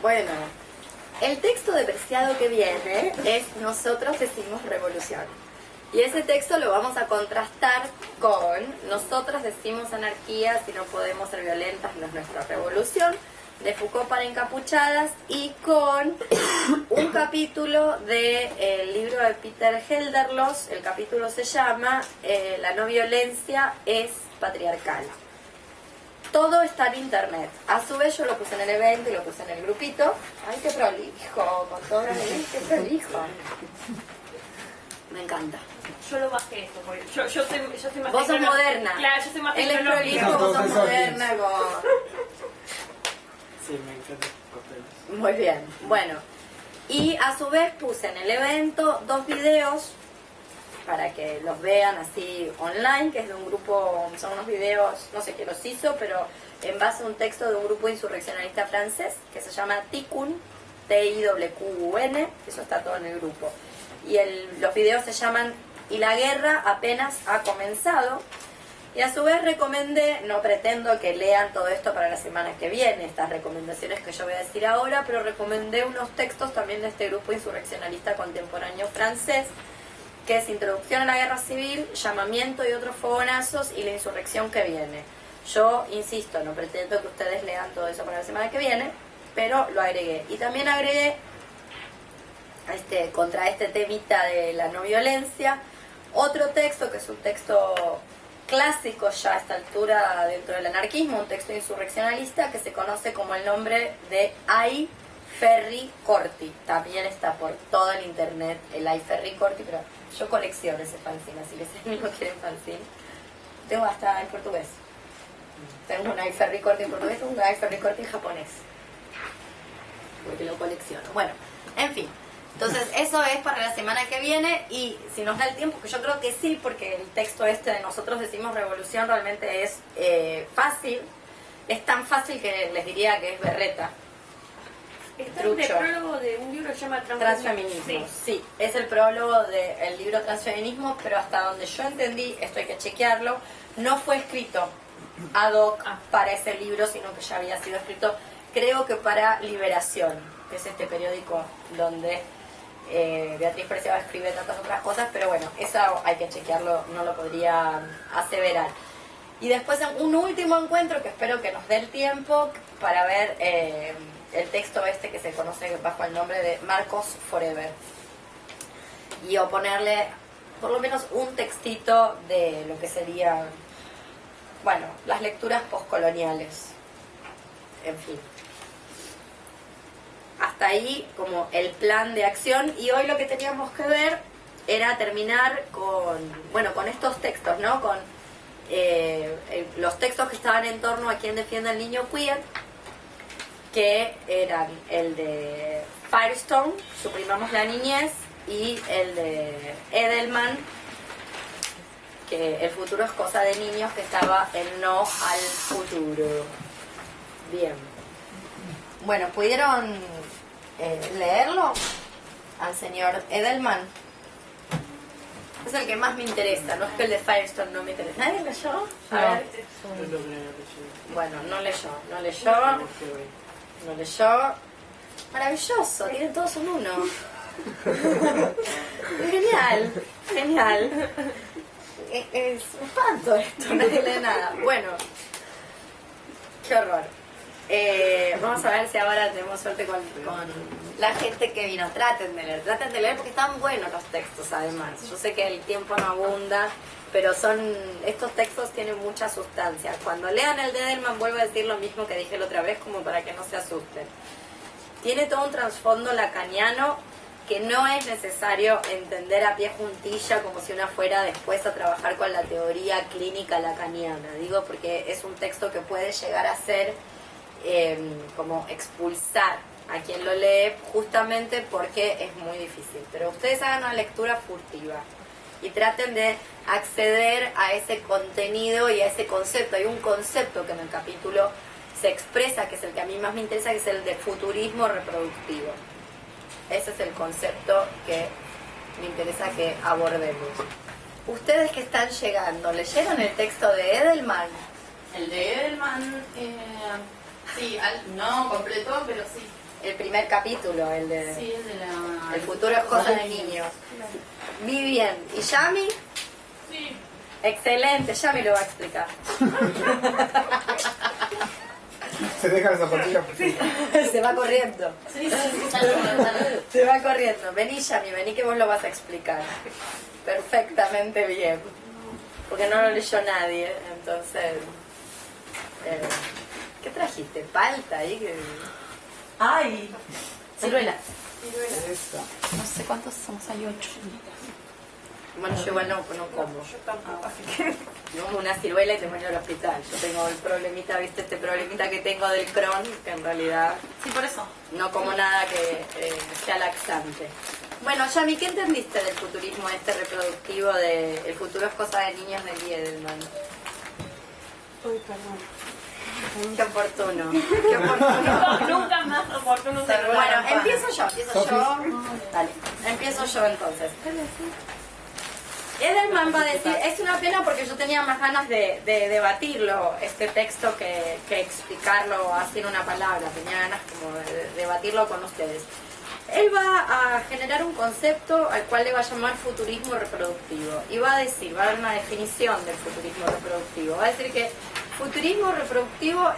Bueno, el texto de Preciado que viene es Nosotros decimos revolución. Y ese texto lo vamos a contrastar con Nosotros decimos anarquía, si no podemos ser violentas no es nuestra revolución, de Foucault para encapuchadas, y con un capítulo del libro de Peter Helderlos. El capítulo se llama La no violencia es patriarcal. Todo está en internet. A su vez yo lo puse en el evento y lo puse en el grupito. Ay, qué prolijo, con todo qué prolijo. Me encanta. Yo lo bajé esto, porque yo soy más... Vos sos moderna. Claro, yo soy más Él es prolijo, vos sos moderna. Sí, me encanta papeles. Muy bien, bueno. Y a su vez puse en el evento 2 videos para que los vean así online, que es de un grupo, son unos videos, no sé quién los hizo, pero en base a un texto de un grupo insurreccionalista francés que se llama Tikkun, T-I-Q-U-N, eso está todo en el grupo. Y los videos se llaman Y la guerra apenas ha comenzado. Y a su vez recomendé, no pretendo que lean todo esto para la semana que viene, estas recomendaciones que yo voy a decir ahora, pero recomendé unos textos también de este grupo insurreccionalista contemporáneo francés, que es Introducción a la Guerra Civil, Llamamiento y otros fogonazos y la insurrección que viene. Yo, insisto, no pretendo que ustedes lean todo eso para la semana que viene, pero lo agregué. Y también agregué, contra este temita de la no violencia, otro texto que es un texto clásico ya a esta altura dentro del anarquismo, un texto insurreccionalista que se conoce como el nombre de Ay Ferri Corti. También está por todo el internet el Ay Ferri Corti, pero yo colecciono ese fanzine, así que si alguien no quiere fanzine, tengo hasta en portugués. Tengo un Ay Ferri Corti en portugués, un Ay Ferri Corti en japonés, porque lo colecciono. Bueno, en fin. Entonces eso es para la semana que viene, y si nos da el tiempo, que yo creo que sí, porque el texto este de Nosotros decimos revolución realmente es fácil, es tan fácil que les diría que es berreta. Está en el prólogo de un libro que se llama Transfeminismo. Sí, es el prólogo del libro Transfeminismo, pero hasta donde yo entendí, esto hay que chequearlo, no fue escrito ad hoc para ese libro, sino que ya había sido escrito, creo que para Liberación, que es este periódico donde Beatriz Preciado escribe tantas otras cosas, pero bueno, eso hay que chequearlo, no lo podría aseverar. Y después un último encuentro que espero que nos dé el tiempo para ver el texto este que se conoce bajo el nombre de Marcos Forever, y oponerle por lo menos un textito de lo que sería, bueno, las lecturas postcoloniales, en fin. Hasta ahí como el plan de acción, y hoy lo que teníamos que ver era terminar con estos textos, ¿no? Con los textos que estaban en torno a quien defiende al niño queer, que eran el de Firestone, Suprimamos la niñez, y el de Edelman, que el futuro es cosa de niños, que estaba en No al futuro. Bien. Bueno, ¿pudieron leerlo al señor Edelman? Es el que más me interesa, no es que el de Firestone no me interesa. ¿Nadie leyó? A ver. Bueno, no leyó. Maravilloso, tienen todos un 1. Genial. Es un espanto esto, nadie lee nada. Bueno, qué horror. Vamos a ver si ahora tenemos suerte con la gente que vino. Traten de leer porque están buenos los textos además. Yo sé que el tiempo no abunda, pero estos textos tienen mucha sustancia. Cuando lean el de Edelman, vuelvo a decir lo mismo que dije la otra vez, como para que no se asusten. Tiene todo un trasfondo lacaniano que no es necesario entender a pie juntilla como si una fuera después a trabajar con la teoría clínica lacaniana. Digo porque es un texto que puede llegar a ser como expulsar a quien lo lee, justamente porque es muy difícil. Pero ustedes hagan una lectura furtiva y traten de acceder a ese contenido y a ese concepto. Hay un concepto que en el capítulo se expresa, que es el que a mí más me interesa, que es el de futurismo reproductivo. Ese es el concepto que me interesa que abordemos. Ustedes que están llegando, ¿leyeron el texto de Edelman? El de Edelman, sí, no completo, pero sí. El primer capítulo, el de... Sí, el de la... El futuro es cosa de niños. Muy bien. ¿Y Yami? Sí. Excelente, Yami lo va a explicar. Se deja la zapatilla. Se va corriendo. Sí, salud. Se va corriendo. Vení, Yami, vení que vos lo vas a explicar. Perfectamente bien. Porque no lo leyó nadie, entonces... ¿qué trajiste? ¿Palta ahí? ¡Ay! Ciruela. Esa. No sé cuántos somos, hay 8. Bueno, yo igual no como. Yo tampoco. Así que yo como una ciruela y te voy al hospital. Yo tengo el problemita, ¿viste? Este problemita que tengo del Crohn, que en realidad Sí, por eso. no como nada que sea laxante. Bueno, Yami, ¿qué entendiste del futurismo este reproductivo de el futuro es cosa de niños de Edelman? Uy, perdón. Qué oportuno. Qué oportuno. Nunca más oportuno se lo Bueno, empiezo yo. Dale. Empiezo yo entonces. Edelman va a decir, es una pena porque yo tenía más ganas de debatirlo, este texto, que explicarlo así en una palabra. Tenía ganas como de debatirlo con ustedes. Él va a generar un concepto al cual le va a llamar futurismo reproductivo. Y va a decir, va a dar una definición del futurismo reproductivo. Va a decir que el futurismo reproductivo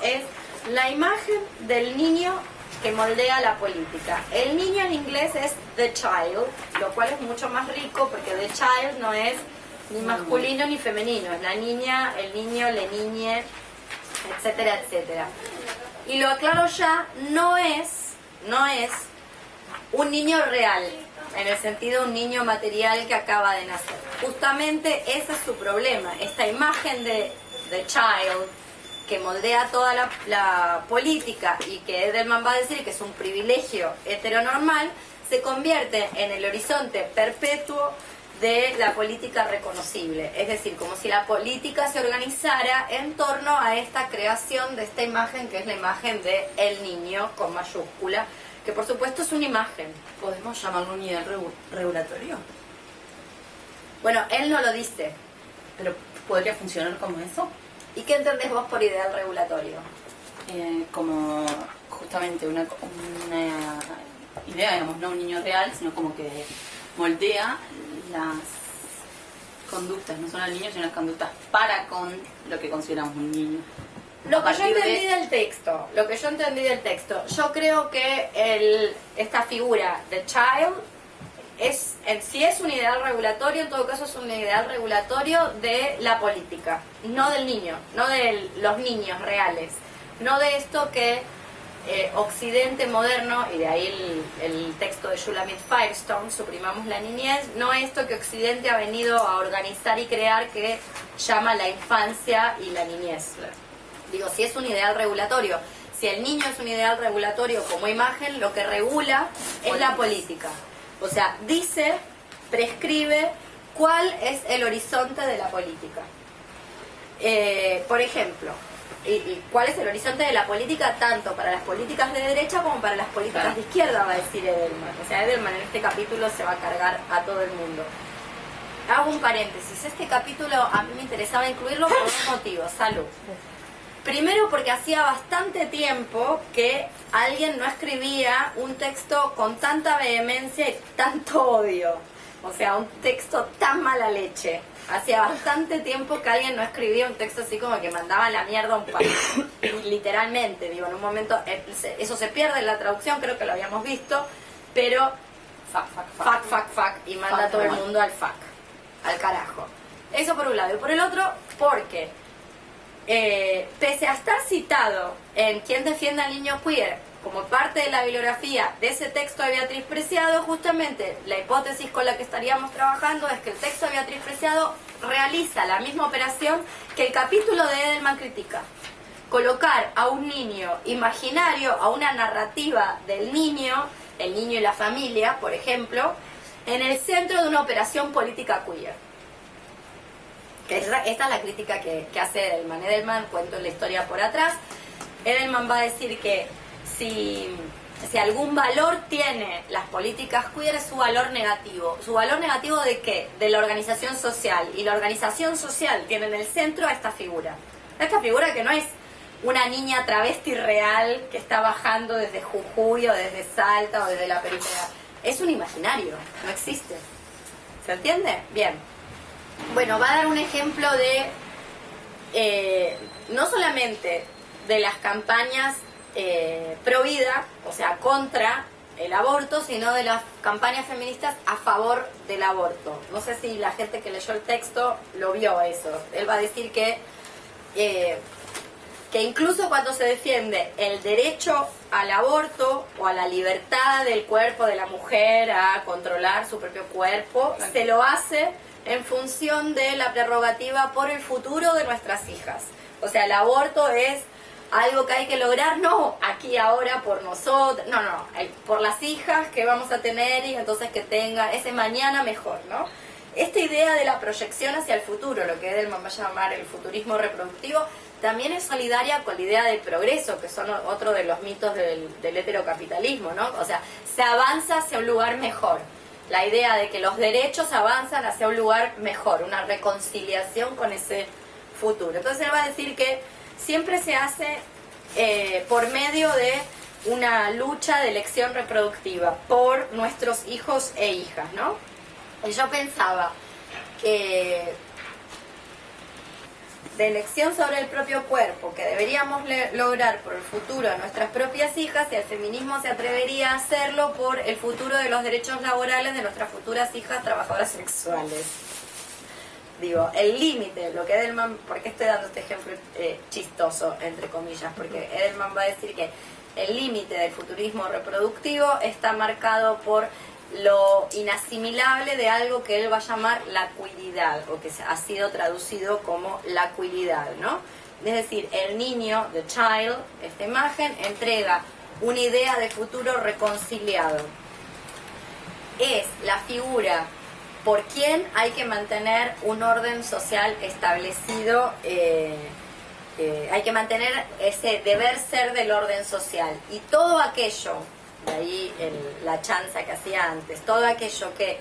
es la imagen del niño que moldea la política. El niño en inglés es the child, lo cual es mucho más rico porque the child no es ni masculino ni femenino, es la niña, el niño, la niñe, etcétera, etcétera. Y lo aclaro ya, no es un niño real, en el sentido de un niño material que acaba de nacer. Justamente ese es su problema, esta imagen de the child, que moldea toda la política y que Edelman va a decir que es un privilegio heteronormal, se convierte en el horizonte perpetuo de la política reconocible. Es decir, como si la política se organizara en torno a esta creación de esta imagen, que es la imagen de el niño con mayúscula, que por supuesto es una imagen. ¿Podemos llamarlo un nivel regulatorio? Bueno, él no lo dice. ¿Pero podría funcionar como eso? ¿Y qué entendés vos por ideal regulatorio? Como justamente una idea, digamos, no un niño real, sino como que moldea las conductas, no solo al niño, sino las conductas para con lo que consideramos un niño. Lo que yo entendí del texto, yo creo que esta figura de child en sí es un ideal regulatorio, en todo caso es un ideal regulatorio de la política, no del niño, no de los niños reales, no de esto que Occidente moderno, y de ahí el texto de Shulamit Firestone, suprimamos la niñez, no esto que Occidente ha venido a organizar y crear que llama la infancia y la niñez. Digo, si es un ideal regulatorio, si el niño es un ideal regulatorio como imagen, lo que regula es la política. O sea, dice, prescribe cuál es el horizonte de la política. Por ejemplo, y cuál es el horizonte de la política tanto para las políticas de derecha como para las políticas de izquierda, va a decir Edelman. O sea, Edelman en este capítulo se va a cargar a todo el mundo. Hago un paréntesis. Este capítulo a mí me interesaba incluirlo por dos motivos. Salud. Primero porque hacía bastante tiempo que alguien no escribía un texto con tanta vehemencia y tanto odio. O sea, un texto tan mala leche. Hacía bastante tiempo que alguien no escribía un texto así como que mandaba la mierda a un país. Literalmente, digo, en un momento eso se pierde en la traducción, creo que lo habíamos visto, pero fuck, y manda a todo el mundo al fuck, al carajo. Eso por un lado. Y por el otro, porque pese a estar citado en Quien defienda al niño queer como parte de la bibliografía de ese texto de Beatriz Preciado, justamente la hipótesis con la que estaríamos trabajando es que el texto de Beatriz Preciado realiza la misma operación que el capítulo de Edelman critica. Colocar a un niño imaginario, a una narrativa del niño, el niño y la familia, por ejemplo, en el centro de una operación política queer. Esta es la crítica que hace Edelman. Edelman, cuento la historia por atrás, Edelman va a decir que si algún valor tiene las políticas queer es su valor negativo. ¿Su valor negativo de qué? De la organización social. Y la organización social tiene en el centro a esta figura. Esta figura que no es una niña travesti real que está bajando desde Jujuy o desde Salta o desde la periferia. Es un imaginario, no existe. ¿Se entiende? Bien. Bueno, va a dar un ejemplo de, no solamente de las campañas pro vida, o sea, contra el aborto, sino de las campañas feministas a favor del aborto. No sé si la gente que leyó el texto lo vio eso. Él va a decir que incluso cuando se defiende el derecho al aborto o a la libertad del cuerpo de la mujer a controlar su propio cuerpo, se lo hace en función de la prerrogativa por el futuro de nuestras hijas. O sea, el aborto es algo que hay que lograr, no aquí ahora por nosotros, no, por las hijas que vamos a tener y entonces que tenga ese mañana mejor, ¿no? Esta idea de la proyección hacia el futuro, lo que Edelman va a llamar el futurismo reproductivo, también es solidaria con la idea del progreso, que son otro de los mitos del heterocapitalismo, ¿no? O sea, se avanza hacia un lugar mejor. La idea de que los derechos avanzan hacia un lugar mejor, una reconciliación con ese futuro. Entonces él va a decir que siempre se hace por medio de una lucha de elección reproductiva por nuestros hijos e hijas, ¿no? Y yo pensaba que de elección sobre el propio cuerpo que deberíamos lograr por el futuro de nuestras propias hijas, y el feminismo se atrevería a hacerlo por el futuro de los derechos laborales de nuestras futuras hijas trabajadoras sexuales. Digo, el límite, lo que Edelman, ¿por qué estoy dando este ejemplo chistoso, entre comillas? Porque Edelman va a decir que el límite del futurismo reproductivo está marcado por lo inasimilable de algo que él va a llamar la cuididad, o que ha sido traducido como la cuididad, ¿no? Es decir, el niño, the child, esta imagen, entrega una idea de futuro reconciliado. Es la figura por quien hay que mantener un orden social establecido, hay que mantener ese deber ser del orden social. Y todo aquello, de ahí la chanza que hacía antes, todo aquello que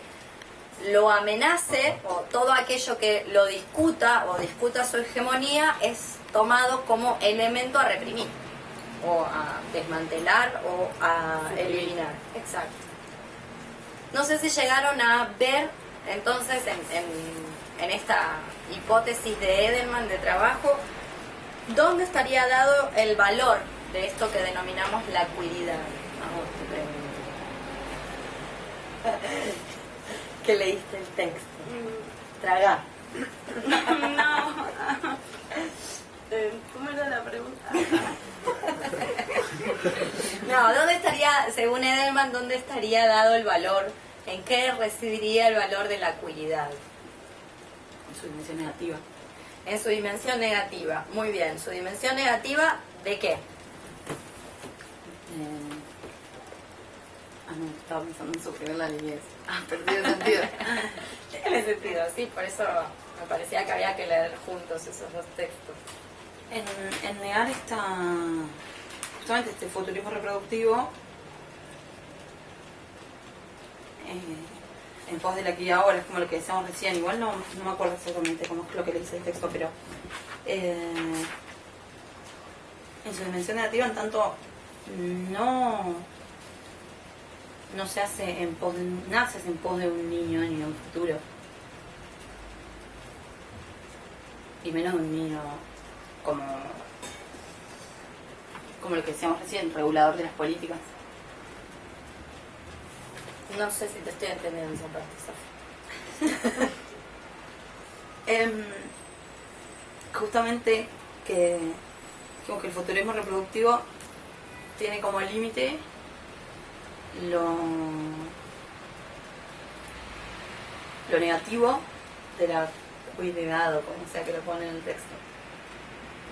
lo amenace o todo aquello que lo discuta o discuta su hegemonía es tomado como elemento a reprimir o a desmantelar o a eliminar. Exacto. No sé si llegaron a ver entonces en esta hipótesis de Edelman de trabajo, ¿dónde estaría dado el valor de esto que denominamos la cuididad? ¿Qué leíste el texto? Tragá. No. ¿Cómo era la pregunta? No, ¿dónde estaría, según Edelman, dónde estaría dado el valor? ¿En qué residiría el valor de la cuididad? En su dimensión negativa. En su dimensión negativa. Muy bien. ¿Su dimensión negativa de qué? No, estaba pensando en suprimir la niñez. Perdí el sentido. Tiene sentido, sí, por eso me parecía que había que leer juntos esos dos textos. En negar justamente este futurismo reproductivo, en pos de la que ahora, es como lo que decíamos recién, igual no me acuerdo exactamente cómo es lo que le dice el texto, pero en su dimensión negativa, en tanto no se hace en pos de, nace en pos de un niño ni de un futuro, y menos de un niño como lo que decíamos recién, regulador de las políticas. No sé si te estoy entendiendo esa parte, Sofía. Justamente que el futurismo reproductivo tiene como límite lo negativo de la cuidad, o como sea que lo pone en el texto,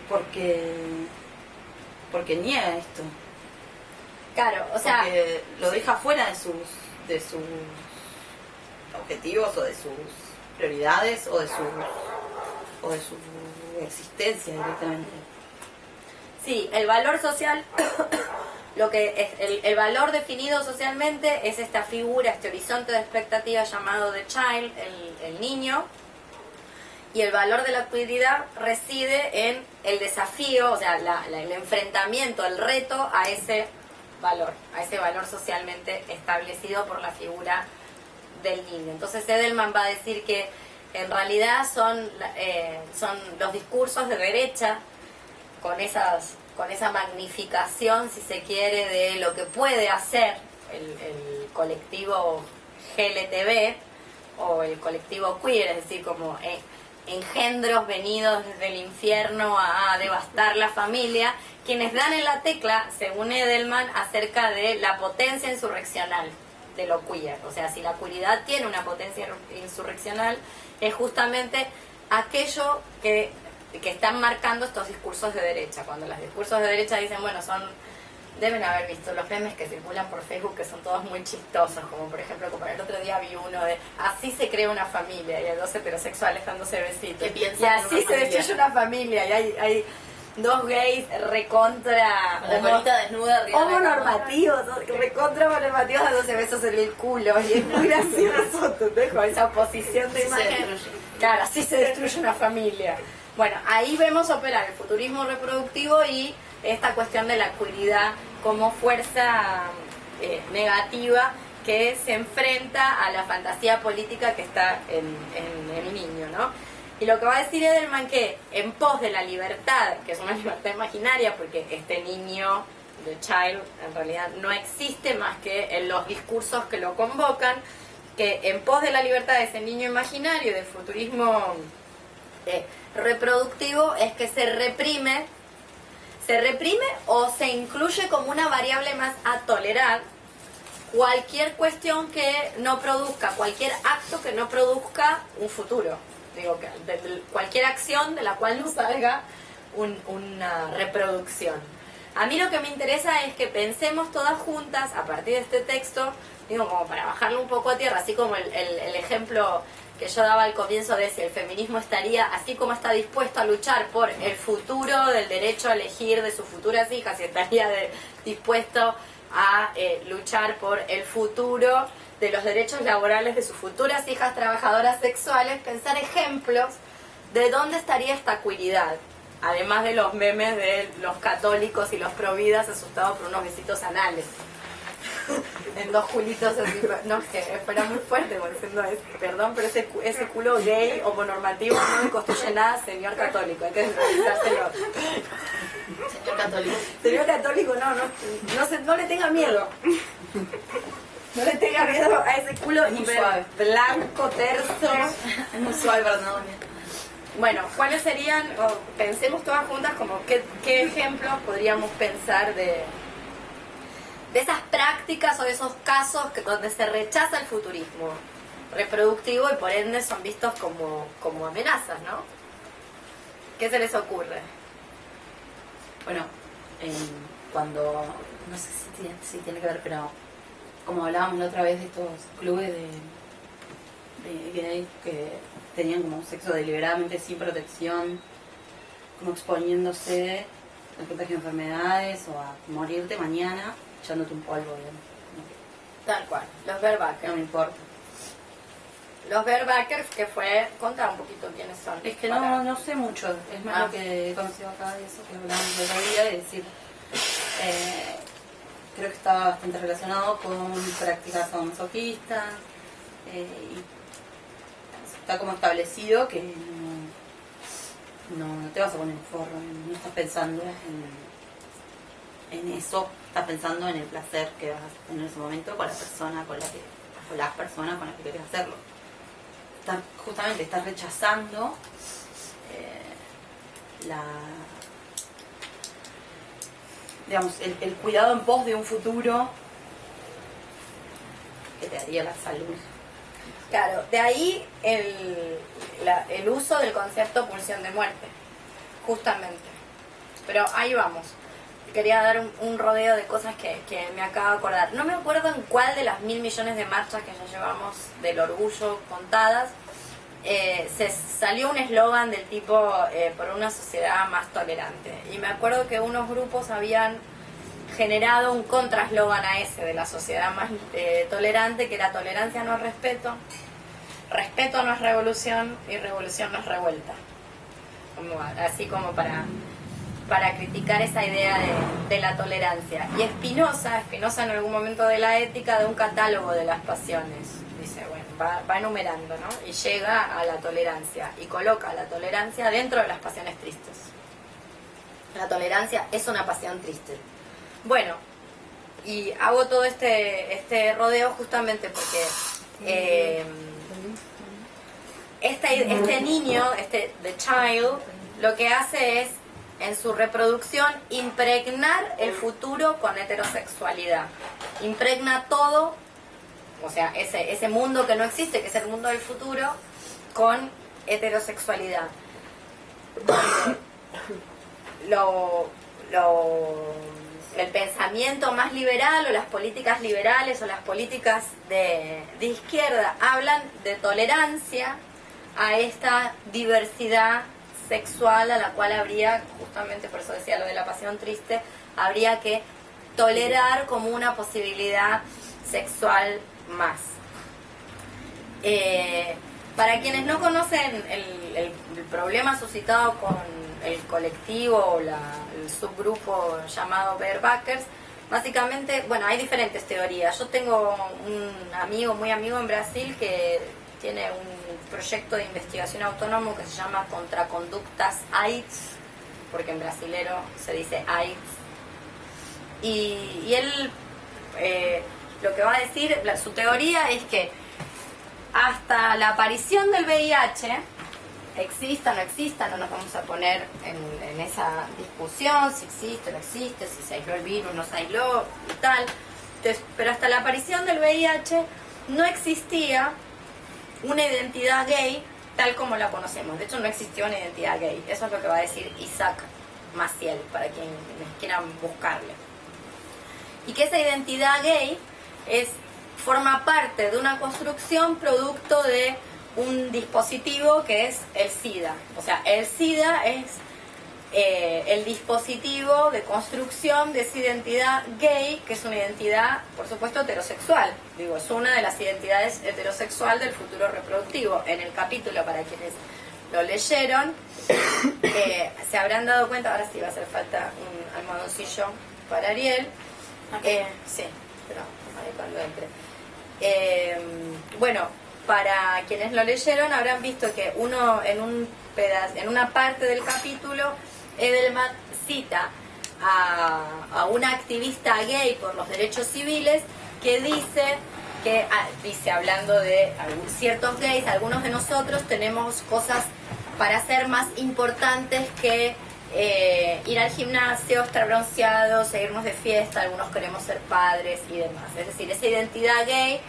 porque niega esto. Claro, o sea, porque lo deja fuera de sus objetivos o de sus prioridades o de su existencia directamente. Sí, el valor social, lo que es el valor definido socialmente es esta figura, este horizonte de expectativa llamado the child, el niño, y el valor de la queeridad reside en el desafío, o sea, el enfrentamiento, el reto a ese valor socialmente establecido por la figura del niño. Entonces Edelman va a decir que en realidad son los discursos de derecha con esa magnificación, si se quiere, de lo que puede hacer el colectivo GLTB o el colectivo queer, es decir, como engendros venidos desde el infierno a devastar la familia, quienes dan en la tecla, según Edelman, acerca de la potencia insurreccional de lo queer. O sea, si la queeridad tiene una potencia insurreccional, es justamente aquello que están marcando estos discursos de derecha. Cuando los discursos de derecha dicen, bueno, deben haber visto los memes que circulan por Facebook, que son todos muy chistosos, como por ejemplo, como el otro día vi uno de así se crea una familia, y hay dos heterosexuales dándose besitos, y así se destruye una familia, y hay dos gays recontra con la colita desnuda arriba homonormativos, recontra homonormativos dándose besos en el culo, y es muy gracioso, ¿entendés? Con esa oposición de imagen. Claro, así se destruye una familia. Bueno, ahí vemos operar el futurismo reproductivo y esta cuestión de la queeridad como fuerza negativa que se enfrenta a la fantasía política que está en el niño, ¿no? Y lo que va a decir Edelman, que en pos de la libertad, que es una libertad imaginaria, porque este niño, the child, en realidad no existe más que en los discursos que lo convocan, que en pos de la libertad de ese niño imaginario, del futurismo reproductivo, es que se reprime o se incluye como una variable más a tolerar cualquier cuestión que no produzca, cualquier acto que no produzca un futuro. Digo, cualquier acción de la cual no salga una reproducción. A mí lo que me interesa es que pensemos todas juntas, a partir de este texto, digo, como para bajarlo un poco a tierra, así como el ejemplo que yo daba al comienzo de si el feminismo estaría, así como está dispuesto a luchar por el futuro del derecho a elegir de sus futuras hijas, y estaría dispuesto a luchar por el futuro de los derechos laborales de sus futuras hijas trabajadoras sexuales, pensar ejemplos de dónde estaría esta queeridad, además de los memes de los católicos y los providas asustados por unos besitos anales. En dos culitos así, no sé, espera muy fuerte, diciendo, perdón, pero ese culo gay homonormativo no me construye nada, señor católico, hay que desrealizárselo. Señor católico. Señor católico, no le tenga miedo. No le tenga miedo a ese culo blanco, terso. Es muy suave para no. Bueno, ¿cuáles serían, pensemos todas juntas como qué ejemplos podríamos pensar de esas prácticas o de esos casos donde se rechaza el futurismo reproductivo y por ende son vistos como amenazas, ¿no? ¿Qué se les ocurre? Bueno, cuando, no sé si tiene que ver, pero como hablábamos la otra vez de estos clubes de gays que tenían como un sexo deliberadamente sin protección, como exponiéndose al contagio de enfermedades o a morirte mañana echándote un polvo, digamos. Tal cual, los barebackers. No me importa. Los barebackers, que fue, contá un poquito quiénes son. Es que no sé mucho, es más lo que he conocido acá de eso que hablamos el otro día, de decir, creo que está bastante relacionado con prácticas sadomasoquistas, y está como establecido que no te vas a poner un forro, no estás pensando en eso, estás pensando en el placer que vas a tener en ese momento con la persona o las personas con las que quieres hacerlo. Justamente estás rechazando digamos, el cuidado en pos de un futuro que te daría la salud. Claro, de ahí el uso del concepto pulsión de muerte, justamente. Pero ahí vamos. Quería dar un rodeo de cosas que me acabo de acordar. No me acuerdo en cuál de las 1.000 millones de marchas que ya llevamos del orgullo contadas, se salió un eslogan del tipo por una sociedad más tolerante. Y me acuerdo que unos grupos habían generado un contraeslogan a ese de la sociedad más tolerante, que era tolerancia no respeto. respeto no es revolución y revolución no es revuelta. Así como para criticar esa idea de la tolerancia. Y Spinoza en algún momento de la ética da un catálogo de las pasiones. Dice, bueno, va enumerando, ¿no? Y llega a la tolerancia y coloca la tolerancia dentro de las pasiones tristes. La tolerancia es una pasión triste. Bueno, y hago todo este rodeo justamente porque este niño, the child, lo que hace es, en su reproducción, impregnar el futuro con heterosexualidad. Impregna todo, o sea, ese mundo que no existe, que es el mundo del futuro, con heterosexualidad. El pensamiento más liberal o las políticas liberales o las políticas de izquierda hablan de tolerancia a esta diversidad sexual a la cual habría, justamente por eso decía lo de la pasión triste, habría que tolerar como una posibilidad sexual más. Para quienes no conocen el problema suscitado con el colectivo o el subgrupo llamado Barebackers, básicamente, bueno, hay diferentes teorías. Yo tengo un amigo, muy amigo en Brasil, que tiene un proyecto de investigación autónomo que se llama Contraconductas AIDS, porque en brasilero se dice AIDS. Y él lo que va a decir, su teoría es que hasta la aparición del VIH, exista o no exista, no nos vamos a poner en esa discusión, si existe o no existe, si se aisló el virus, no se aisló y tal. Entonces, pero hasta la aparición del VIH no existía una identidad gay tal como la conocemos. De hecho, no existió una identidad gay. Eso es lo que va a decir Isaac Maciel, para quienes quieran buscarle. Y que esa identidad gay forma parte de una construcción producto de un dispositivo que es el SIDA. O sea, el SIDA es el dispositivo de construcción de esa identidad gay, que es una identidad, por supuesto, heterosexual. Digo, es una de las identidades heterosexual del futuro reproductivo. En el capítulo, para quienes lo leyeron, se habrán dado cuenta, ahora sí va a hacer falta un almohadoncillo para Ariel. Sí, pero ahí cuando entre. Bueno, para quienes lo leyeron habrán visto que en una parte del capítulo, Edelman cita a una activista gay por los derechos civiles que dice, hablando de ciertos gays, algunos de nosotros tenemos cosas para hacer más importantes que ir al gimnasio, estar bronceados, irnos de fiesta, algunos queremos ser padres y demás. Es decir, esa identidad gay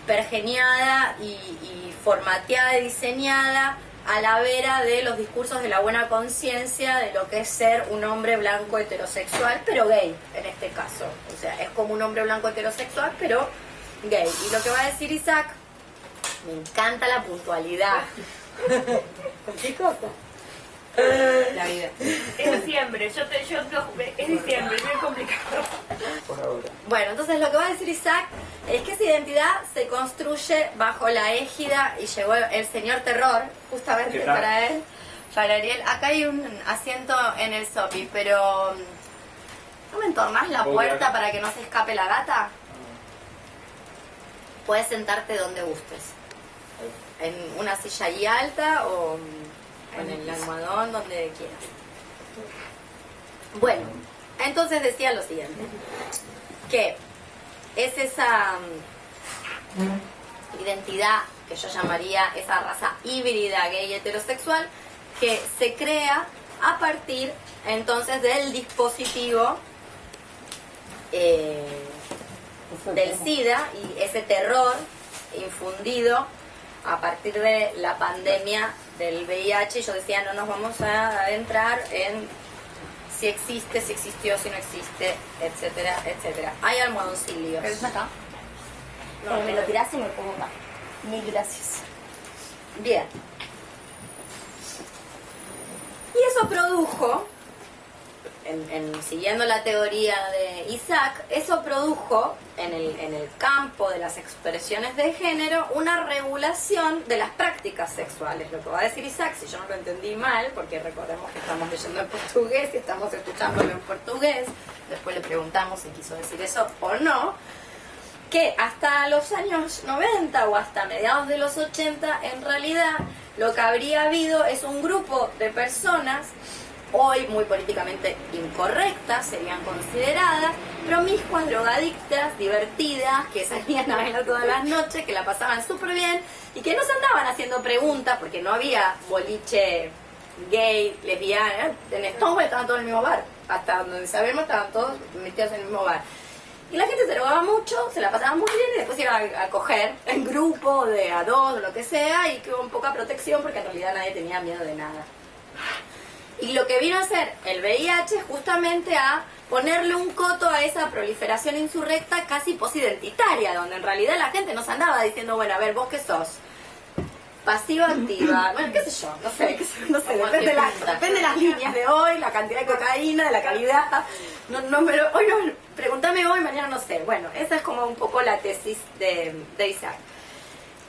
pergeniada y formateada y diseñada a la vera de los discursos de la buena conciencia de lo que es ser un hombre blanco heterosexual, pero gay en este caso. O sea, es como un hombre blanco heterosexual, pero gay. Y lo que va a decir Isaac, me encanta la puntualidad. ¿Qué cosa? La vida. Es diciembre, es diciembre, es muy complicado. Por ahora. Bueno, entonces lo que va a decir Isaac es que esa identidad se construye bajo la égida, y llegó el señor Terror, justamente para él, para Ariel. Acá hay un asiento en el sopi, pero ¿no me entornás la puerta para que no se escape la gata? Puedes sentarte donde gustes, en una silla ahí alta o en el almohadón, donde quieras. Bueno, entonces decía lo siguiente, que es esa identidad que yo llamaría esa raza híbrida gay heterosexual que se crea a partir entonces del dispositivo del SIDA y ese terror infundido a partir de la pandemia del VIH. Yo decía, no nos vamos a adentrar en si existe, si existió, si no existe, etcétera, etcétera. Hay almohadoncillos. ¿Es acá? No, me lo tirás y me pongo acá. Mil gracias. Bien. Y eso produjo, siguiendo la teoría de Isaac, eso produjo en el campo de las expresiones de género una regulación de las prácticas sexuales. Lo que va a decir Isaac, si yo no lo entendí mal, porque recordemos que estamos leyendo en portugués y estamos escuchándolo en portugués, después le preguntamos si quiso decir eso o no, que hasta los años 90 o hasta mediados de los 80, en realidad lo que habría habido es un grupo de personas, hoy muy políticamente incorrectas, serían consideradas, promiscuas, drogadictas, divertidas, que salían a bailar todas las noches, que la pasaban súper bien y que no se andaban haciendo preguntas porque no había boliche gay, lesbiana. En Stonewall estaban todos en el mismo bar, hasta donde sabemos estaban todos metidos en el mismo bar. Y la gente se drogaba mucho, se la pasaba muy bien y después iba a coger en grupo, de a dos, o lo que sea, y con poca protección porque en realidad nadie tenía miedo de nada. Y lo que vino a hacer el VIH es justamente a ponerle un coto a esa proliferación insurrecta casi posidentitaria, donde en realidad la gente nos andaba diciendo, bueno, a ver, ¿vos qué sos? Pasiva, activa, bueno, qué sé yo, no sé, depende de las líneas de hoy, la cantidad de cocaína, de la calidad, hoy no, pregúntame hoy, mañana no sé. Bueno, esa es como un poco la tesis de Isaac.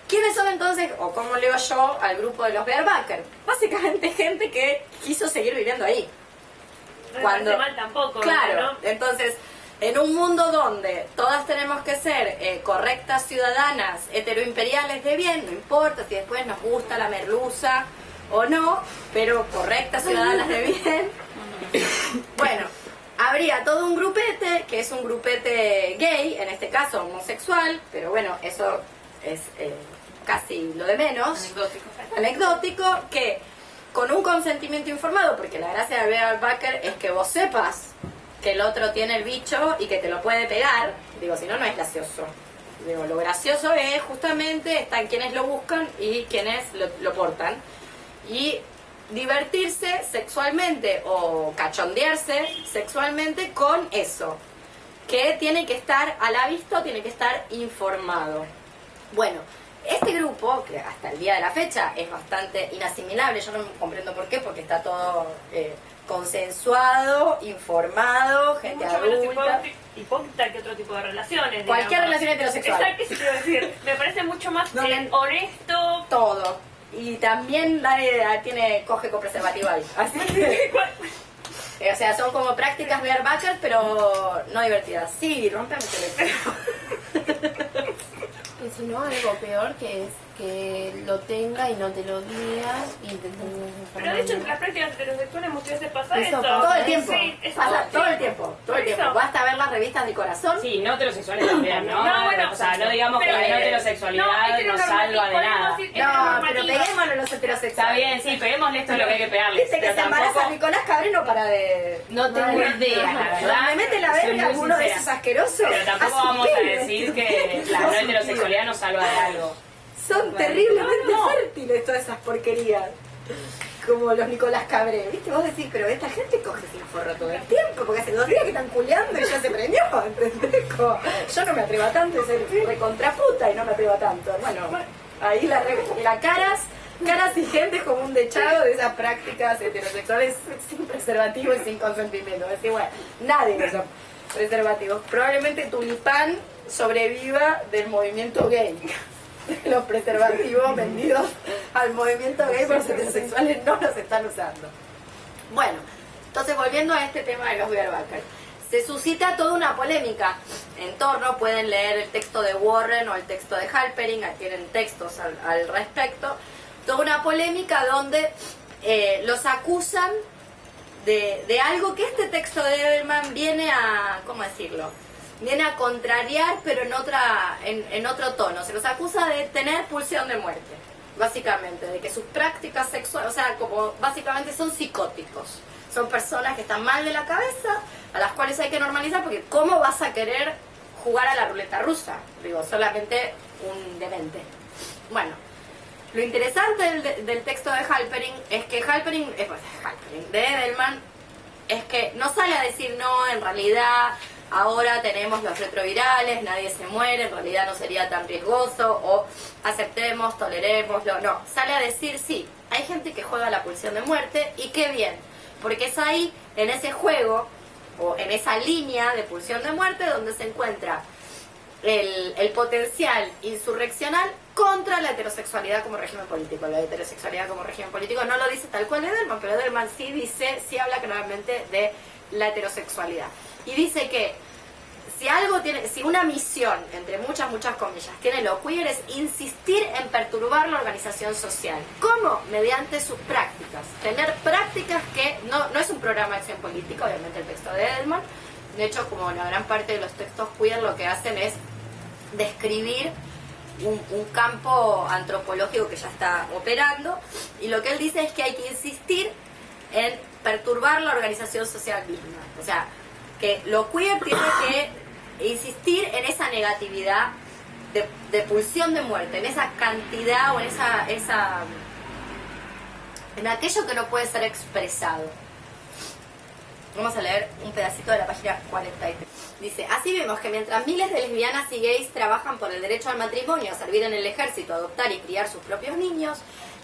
¿Quiénes son entonces, o cómo leo yo al grupo de los Bierbacher? Básicamente gente que quiso seguir viviendo ahí. No parece mal tampoco, claro, ¿no? Entonces, en un mundo donde todas tenemos que ser correctas ciudadanas, heteroimperiales de bien, no importa si después nos gusta la merluza o no, pero correctas ciudadanas de bien, bueno, habría todo un grupete, que es un grupete gay, en este caso homosexual, pero bueno, eso es casi lo de menos, anecdótico, que con un consentimiento informado, porque la gracia de Bierbacher es que vos sepas que el otro tiene el bicho y que te lo puede pegar, digo, si no, no es gracioso. Digo, lo gracioso es justamente están quienes lo buscan y quienes lo portan. Y divertirse sexualmente o cachondearse sexualmente con eso, que tiene que estar a la vista, tiene que estar informado. Bueno, este grupo, que hasta el día de la fecha es bastante inasimilable, yo no comprendo por qué, porque está todo consensuado, informado, gente mucho menos adulta. hipócrita que otro tipo de relaciones. Cualquier digamos. relación heterosexual. Exacto, eso te iba a decir. Me parece mucho más honesto. Todo. Y también coge con preservativo ahí. Así que, o sea, son como prácticas Bierbacher, pero no divertidas. Sí, rompeme el teléfono. Y si no, algo peor que es que lo tenga y no te lo digas y Pero de hecho, entre las prácticas heterosexuales muchas veces pasa Eso eso. Todo el tiempo. Sí, eso Pasa sí. todo el tiempo. Todo el tiempo. Eso. Basta ver las revistas del corazón. Sí, no heterosexuales también, ¿no? No, bueno, o sea, no digamos que la no heterosexualidad no salva de nada. No, pero peguémoslo a los heterosexuales. Está bien, sí, peguémosle esto lo que hay que pegarle. Viste que pero se embaraza tampoco- Nicolás Cabrera para de... No tengo idea, la verdad. Me mete la soy verga muy alguno de sincera. esos asquerosos. Pero tampoco Hace vamos a pibes. decir que la no heterosexualidad nos salva de algo. Son terriblemente fértiles todas esas porquerías. Como los Nicolás Cabré, ¿viste? Vos decís, pero esta gente coge sin forro todo el tiempo, porque hace 2 días que están culeando y ya se prendió, ¿entendés? Como, yo no me atrevo a tanto, soy recontraputa y no me atrevo a tanto. Bueno, ahí la caras y gente como un dechado de esas prácticas heterosexuales sin preservativo y sin consentimiento. Es decir, bueno, nadie usa preservativos. Probablemente Tulipán sobreviva del movimiento gay. Los preservativos vendidos al movimiento gay por los heterosexuales no los están usando. Bueno, entonces volviendo a este tema de los Bierbacher, se suscita toda una polémica en torno, pueden leer el texto de Warren o el texto de Halperin, tienen textos al respecto, toda una polémica donde los acusan de algo que este texto de Edelman viene a, ¿cómo decirlo?, viene a contrariar, pero en otro tono. Se los acusa de tener pulsión de muerte, básicamente, de que sus prácticas sexuales, o sea, como básicamente son psicóticos. Son personas que están mal de la cabeza, a las cuales hay que normalizar, porque ¿cómo vas a querer jugar a la ruleta rusa? Digo, solamente un demente. Bueno, lo interesante del texto de Halperin es que de Edelman, es que no sale a decir, no, en realidad ahora tenemos los retrovirales, nadie se muere, en realidad no sería tan riesgoso, o aceptemos, tolerémoslo. No, sale a decir, sí, hay gente que juega la pulsión de muerte y qué bien, porque es ahí, en ese juego, o en esa línea de pulsión de muerte donde se encuentra el potencial insurreccional contra la heterosexualidad como régimen político. La heterosexualidad como régimen político no lo dice tal cual Edelman, pero Edelman sí habla claramente de la heterosexualidad. Y dice que si una misión, entre muchas comillas, tiene lo queer, es insistir en perturbar la organización social. ¿Cómo? Mediante sus prácticas. Tener prácticas que no es un programa de acción política, obviamente el texto de Edelman. De hecho, como la gran parte de los textos queer lo que hacen es describir un campo antropológico que ya está operando, y lo que él dice es que hay que insistir en perturbar la organización social misma. O sea, que lo queer tiene que insistir en esa negatividad de pulsión de muerte, en esa cantidad o en aquello que no puede ser expresado. Vamos a leer un pedacito de la página 43. Dice: así vemos que mientras miles de lesbianas y gays trabajan por el derecho al matrimonio, a servir en el ejército, a adoptar y criar sus propios niños,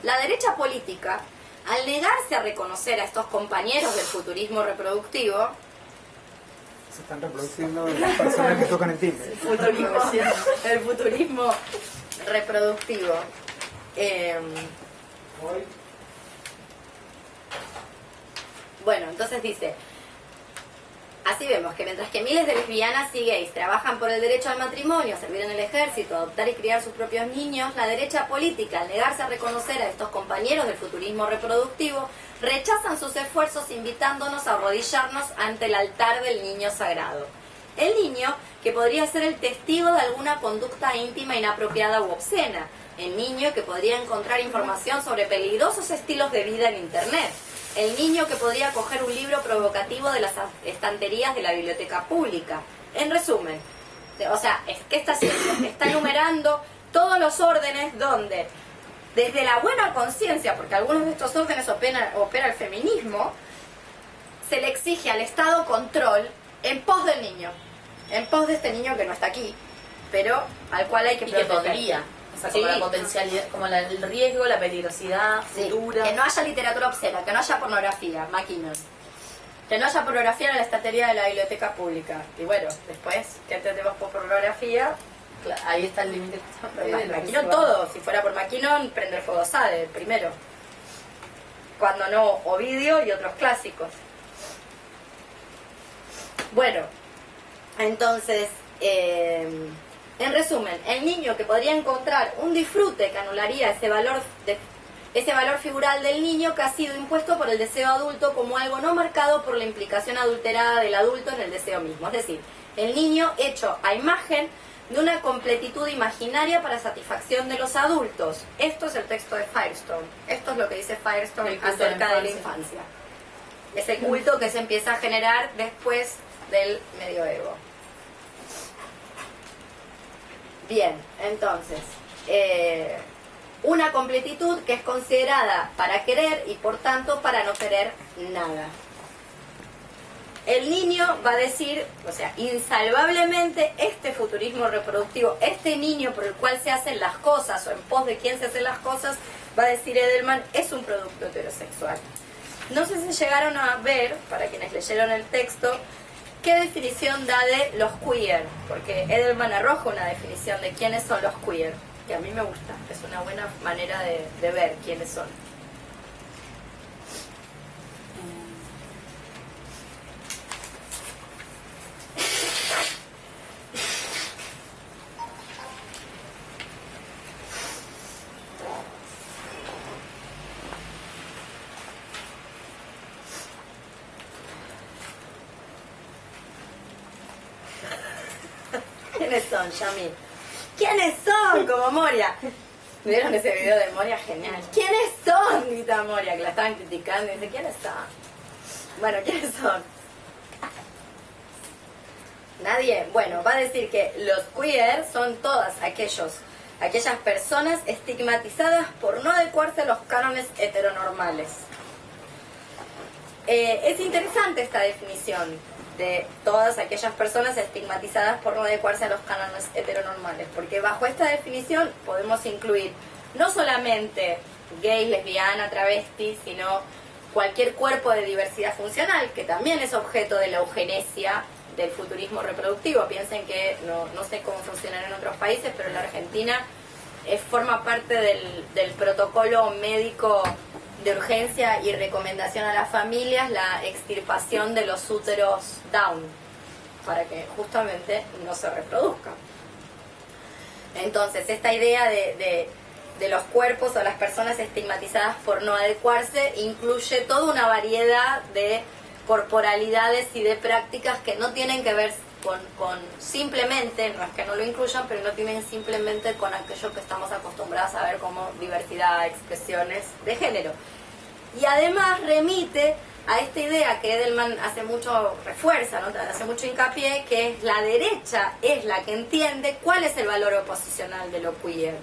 la derecha política, al negarse a reconocer a estos compañeros del futurismo reproductivo, Se están reproduciendo las personas que tocan en Tinder. el futurismo reproductivo, bueno, entonces dice: así vemos que mientras que miles de lesbianas y gays trabajan por el derecho al matrimonio, a servir en el ejército, a adoptar y criar sus propios niños, la derecha política, al negarse a reconocer a estos compañeros del futurismo reproductivo, rechazan sus esfuerzos invitándonos a arrodillarnos ante el altar del niño sagrado. El niño que podría ser el testigo de alguna conducta íntima, inapropiada u obscena. El niño que podría encontrar información sobre peligrosos estilos de vida en Internet. El niño que podría coger un libro provocativo de las estanterías de la biblioteca pública. En resumen, o sea, ¿qué está haciendo? Está enumerando todos los órdenes donde, desde la buena conciencia, porque algunos de estos órdenes opera el feminismo, se le exige al Estado control en pos del niño, en pos de este niño que no está aquí, pero al cual hay que Y que proteger. podría. O sea, como Sí. la potencialidad, como el riesgo, la peligrosidad Sí, futura. que no haya literatura obscena, que no haya pornografía, máquinas. Que no haya pornografía en la estantería de la biblioteca pública. Y bueno, después, ¿qué entendemos por pornografía? Ahí está el límite. Maquinon todo. Si fuera por Maquinon, Prender Fuego Sade, primero. Cuando no, Ovidio y otros clásicos. Bueno, entonces, en resumen, el niño que podría encontrar un disfrute que anularía ese valor figural del niño que ha sido impuesto por el deseo adulto como algo no marcado por la implicación adulterada del adulto en el deseo mismo. Es decir, el niño hecho a imagen de una completitud imaginaria para satisfacción de los adultos. Esto es el texto de Firestone. Esto es lo que dice Firestone El culto de acerca la de la infancia. Es el culto que se empieza a generar después del medioevo. Bien, entonces, una completitud que es considerada para querer y por tanto para no querer nada. El niño va a decir, o sea, insalvablemente este futurismo reproductivo, este niño por el cual se hacen las cosas o en pos de quién se hacen las cosas, va a decir Edelman, es un producto heterosexual. No sé si llegaron a ver, para quienes leyeron el texto, qué definición da de los queer, porque Edelman arroja una definición de quiénes son los queer, que a mí me gusta, es una buena manera de ver quiénes son. ¿Quiénes son, Yamil? ¿Quiénes son? Como Moria. ¿Vieron ese video de Moria? Genial. ¿Quiénes son? Grita Moria, que la estaban criticando. Y dice, ¿quiénes son? Bueno, ¿quiénes son? Nadie. Bueno, va a decir que los queer son todas aquellas personas estigmatizadas por no adecuarse a los cánones heteronormales. Es interesante esta definición de todas aquellas personas estigmatizadas por no adecuarse a los cánones heteronormales, porque bajo esta definición podemos incluir no solamente gays, lesbianas, travestis, sino cualquier cuerpo de diversidad funcional, que también es objeto de la eugenesia del futurismo reproductivo. Piensen que, no sé cómo funcionan en otros países, pero en la Argentina forma parte del protocolo médico de urgencia y recomendación a las familias la extirpación de los úteros Down, para que justamente no se reproduzcan. Entonces, esta idea de los cuerpos o las personas estigmatizadas por no adecuarse incluye toda una variedad de corporalidades y de prácticas que no tienen que ver con simplemente, no es que no lo incluyan, pero no tienen simplemente con aquello que estamos acostumbrados a ver como diversidad, expresiones de género. Y además remite a esta idea que Edelman hace mucho, refuerza, ¿no? Hace mucho hincapié, que es la derecha es la que entiende cuál es el valor oposicional de lo queer.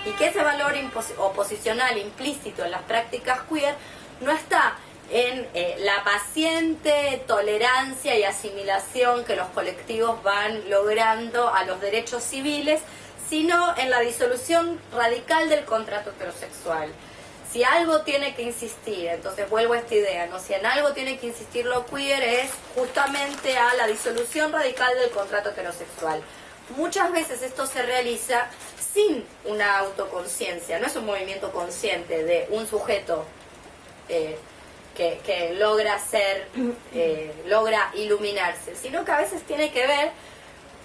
Y que ese valor oposicional implícito en las prácticas queer no está en la paciente tolerancia y asimilación que los colectivos van logrando a los derechos civiles, sino en la disolución radical del contrato heterosexual. Si algo tiene que insistir, entonces vuelvo a esta idea, ¿no? Si en algo tiene que insistir lo queer es justamente a la disolución radical del contrato heterosexual. Muchas veces esto se realiza sin una autoconciencia, no es un movimiento consciente de un sujeto que logra ser, logra iluminarse, sino que a veces tiene que ver,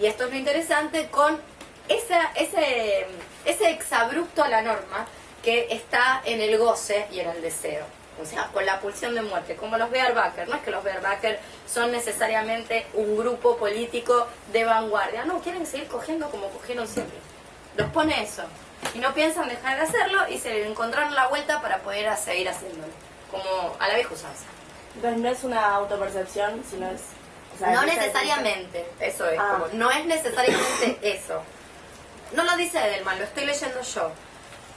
y esto es lo interesante, con ese exabrupto a la norma que está en el goce y en el deseo, o sea, con la pulsión de muerte, como los Beiderbecke. No es que los Beiderbecke son necesariamente un grupo político de vanguardia, no, quieren seguir cogiendo como cogieron siempre, los pone eso, y no piensan dejar de hacerlo, y se encontraron la vuelta para poder seguir haciéndolo, como a la vieja usanza. Entonces no es una autopercepción, sino es... o sea, No es necesariamente, eso es, como, no es necesariamente eso. No lo dice Edelman, lo estoy leyendo yo.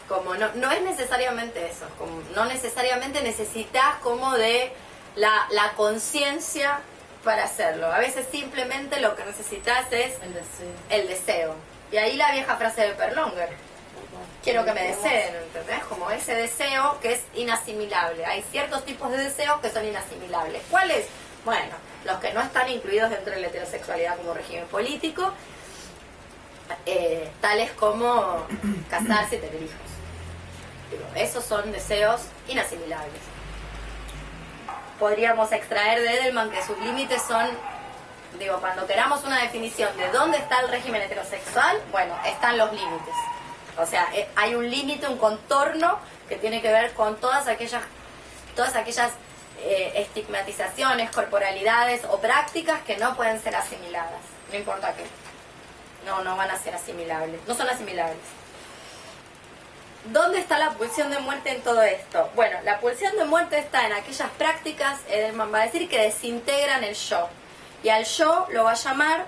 Como no es necesariamente eso, como no necesariamente necesitas como de la conciencia para hacerlo. A veces simplemente lo que necesitas es el deseo. Y ahí la vieja frase de Perlonger, quiero que me deseen, ¿entendés? Como ese deseo que es inasimilable. Hay ciertos tipos de deseos que son inasimilable. ¿Cuáles? Bueno, los que no están incluidos dentro de la heterosexualidad como régimen político, tales como casarse y tener hijos. Digo, esos son deseos inasimilables. Podríamos extraer de Edelman que sus límites son, digo, cuando queramos una definición de dónde está el régimen heterosexual, bueno, están los límites. O sea, hay un límite, un contorno que tiene que ver con todas aquellas estigmatizaciones, corporalidades o prácticas que no pueden ser asimiladas, no importa qué. No van a ser asimilables, no son asimilables. ¿Dónde está la pulsión de muerte en todo esto? Bueno, la pulsión de muerte está en aquellas prácticas, Edelman va a decir, que desintegran el yo. Y al yo lo va a llamar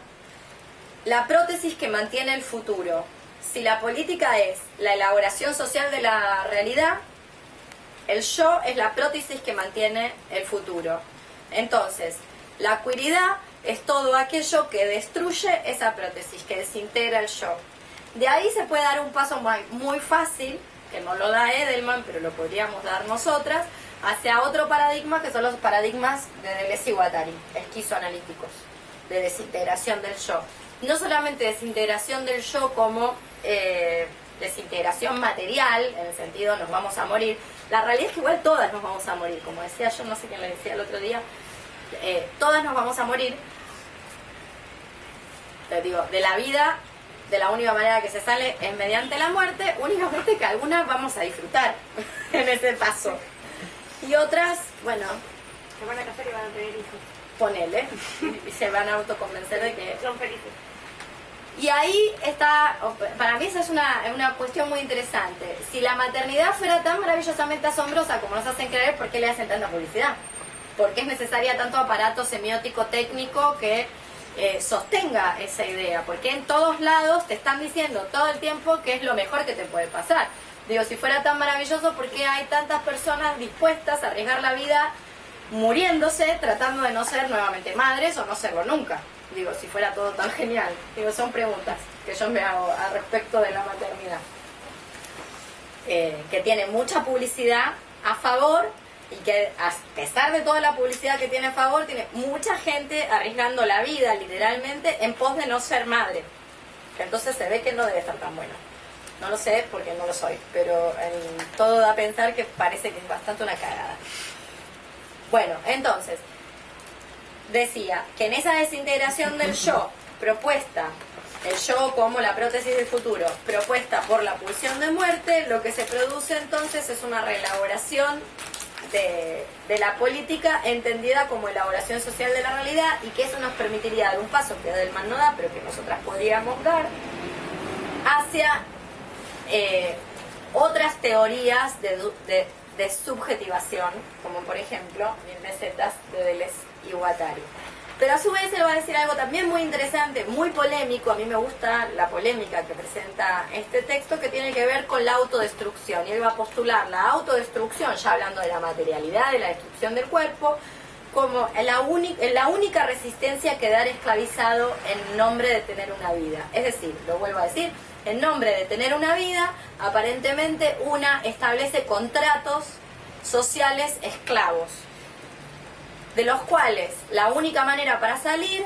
la prótesis que mantiene el futuro. Si la política es la elaboración social de la realidad, el yo es la prótesis que mantiene el futuro. Entonces, la queeridad es todo aquello que destruye esa prótesis, que desintegra el yo. De ahí se puede dar un paso muy fácil, que no lo da Edelman, pero lo podríamos dar nosotras, hacia otro paradigma, que son los paradigmas de Deleuze y Guattari, esquizoanalíticos, de desintegración del yo. No solamente desintegración del yo como desintegración material, en el sentido nos vamos a morir. La realidad es que igual todas nos vamos a morir, como decía yo, no sé quién le decía el otro día, todas nos vamos a morir. Te digo, de la vida, de la única manera que se sale es mediante la muerte, únicamente que algunas vamos a disfrutar en ese paso. Y otras, bueno, Se van a casar y van a tener hijos. ponele, y se van a autoconvencer de que... Son felices. Y ahí está, para mí esa es una cuestión muy interesante. Si la maternidad fuera tan maravillosamente asombrosa como nos hacen creer, ¿por qué le hacen tanta publicidad? ¿Por qué es necesaria tanto aparato semiótico técnico que sostenga esa idea? Porque en todos lados te están diciendo todo el tiempo que es lo mejor que te puede pasar. Digo, si fuera tan maravilloso, ¿por qué hay tantas personas dispuestas a arriesgar la vida muriéndose tratando de no ser nuevamente madres o no serlo nunca? Digo, si fuera todo tan genial. Digo, son preguntas que yo me hago al respecto de la maternidad. Que tiene mucha publicidad a favor y que a pesar de toda la publicidad que tiene a favor, tiene mucha gente arriesgando la vida literalmente en pos de no ser madre. Entonces se ve que no debe estar tan bueno. No lo sé porque no lo soy, pero todo da a pensar que parece que es bastante una cagada. Bueno, entonces, decía que en esa desintegración del yo propuesta, el yo como la prótesis del futuro, propuesta por la pulsión de muerte, lo que se produce entonces es una reelaboración de la política entendida como elaboración social de la realidad, y que eso nos permitiría dar un paso que Edelman no da, pero que nosotras podríamos dar, hacia otras teorías de subjetivación, como por ejemplo Mil mesetas de Deleuze y Guattari. Pero a su vez él va a decir algo también muy interesante, muy polémico. A mí me gusta la polémica que presenta este texto, que tiene que ver con la autodestrucción. Y él va a postular la autodestrucción, ya hablando de la materialidad, de la destrucción del cuerpo, como la única resistencia a quedar esclavizado en nombre de tener una vida. Es decir, lo vuelvo a decir, en nombre de tener una vida, aparentemente una establece contratos sociales esclavos, de los cuales la única manera para salir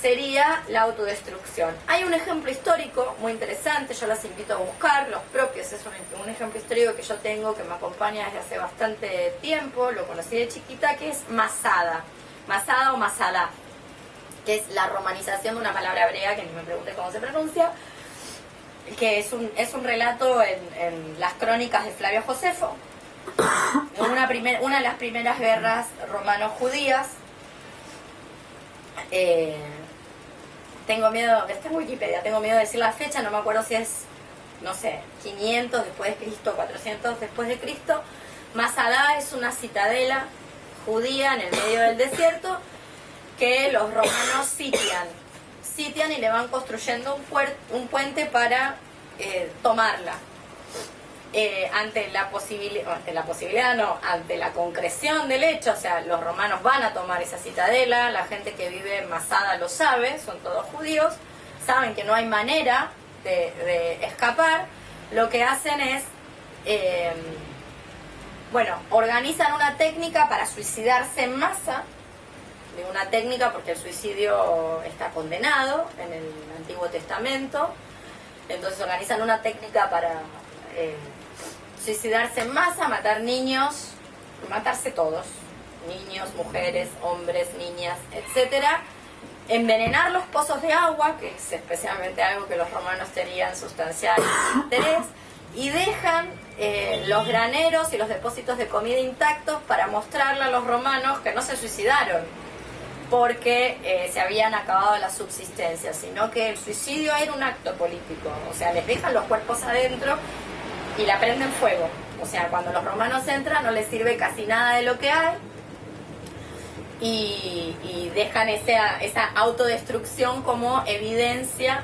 sería la autodestrucción. Hay un ejemplo histórico muy interesante, yo las invito a buscar, los propios, es un ejemplo histórico que yo tengo, que me acompaña desde hace bastante tiempo, lo conocí de chiquita, que es Masada o Masada, que es la romanización de una palabra hebrea, que ni me pregunte cómo se pronuncia, que es un relato en las crónicas de Flavio Josefo, una de las primeras guerras romano-judías. Tengo miedo, está en Wikipedia, tengo miedo de decir la fecha, no me acuerdo si es, no sé, 500 después de Cristo, 400 después de Cristo. Masada es una citadela judía en el medio del desierto que los romanos sitian y le van construyendo un puente para tomarla. Ante la concreción del hecho, o sea, los romanos van a tomar esa citadela, la gente que vive en Masada lo sabe, son todos judíos, saben que no hay manera de escapar. Lo que hacen es, organizan una técnica para suicidarse en masa, de una técnica porque el suicidio está condenado en el Antiguo Testamento. Entonces organizan una técnica para suicidarse en masa, matar niños, matarse todos, niños, mujeres, hombres, niñas, etcétera, envenenar los pozos de agua, que es especialmente algo que los romanos tenían sustancial interés, y dejan los graneros y los depósitos de comida intactos para mostrarle a los romanos que no se suicidaron porque se habían acabado la subsistencia, sino que el suicidio era un acto político. O sea, les dejan los cuerpos adentro y la prenden fuego. O sea, cuando los romanos entran no les sirve casi nada de lo que hay, y dejan esa autodestrucción como evidencia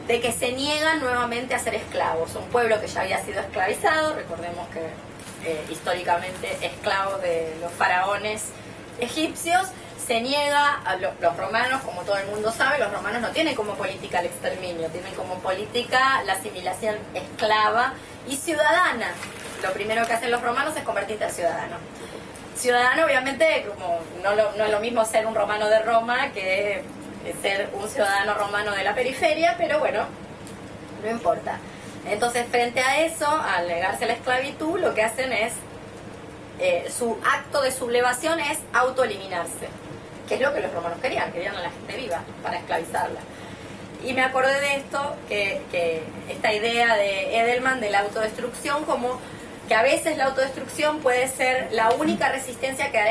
de que se niegan nuevamente a ser esclavos. Un pueblo que ya había sido esclavizado, recordemos que históricamente esclavos de los faraones egipcios, se niega a los romanos, como todo el mundo sabe, los romanos no tienen como política el exterminio, tienen como política la asimilación esclava y ciudadana. Lo primero que hacen los romanos es convertirte al ciudadano. Ciudadano, obviamente, como no es lo mismo ser un romano de Roma que ser un ciudadano romano de la periferia, pero bueno, no importa. Entonces, frente a eso, al negarse la esclavitud, lo que hacen es, su acto de sublevación es autoeliminarse, que es lo que los romanos querían a la gente viva para esclavizarla. Y me acordé de esto, que esta idea de Edelman de la autodestrucción, como que a veces la autodestrucción puede ser la única resistencia a quedar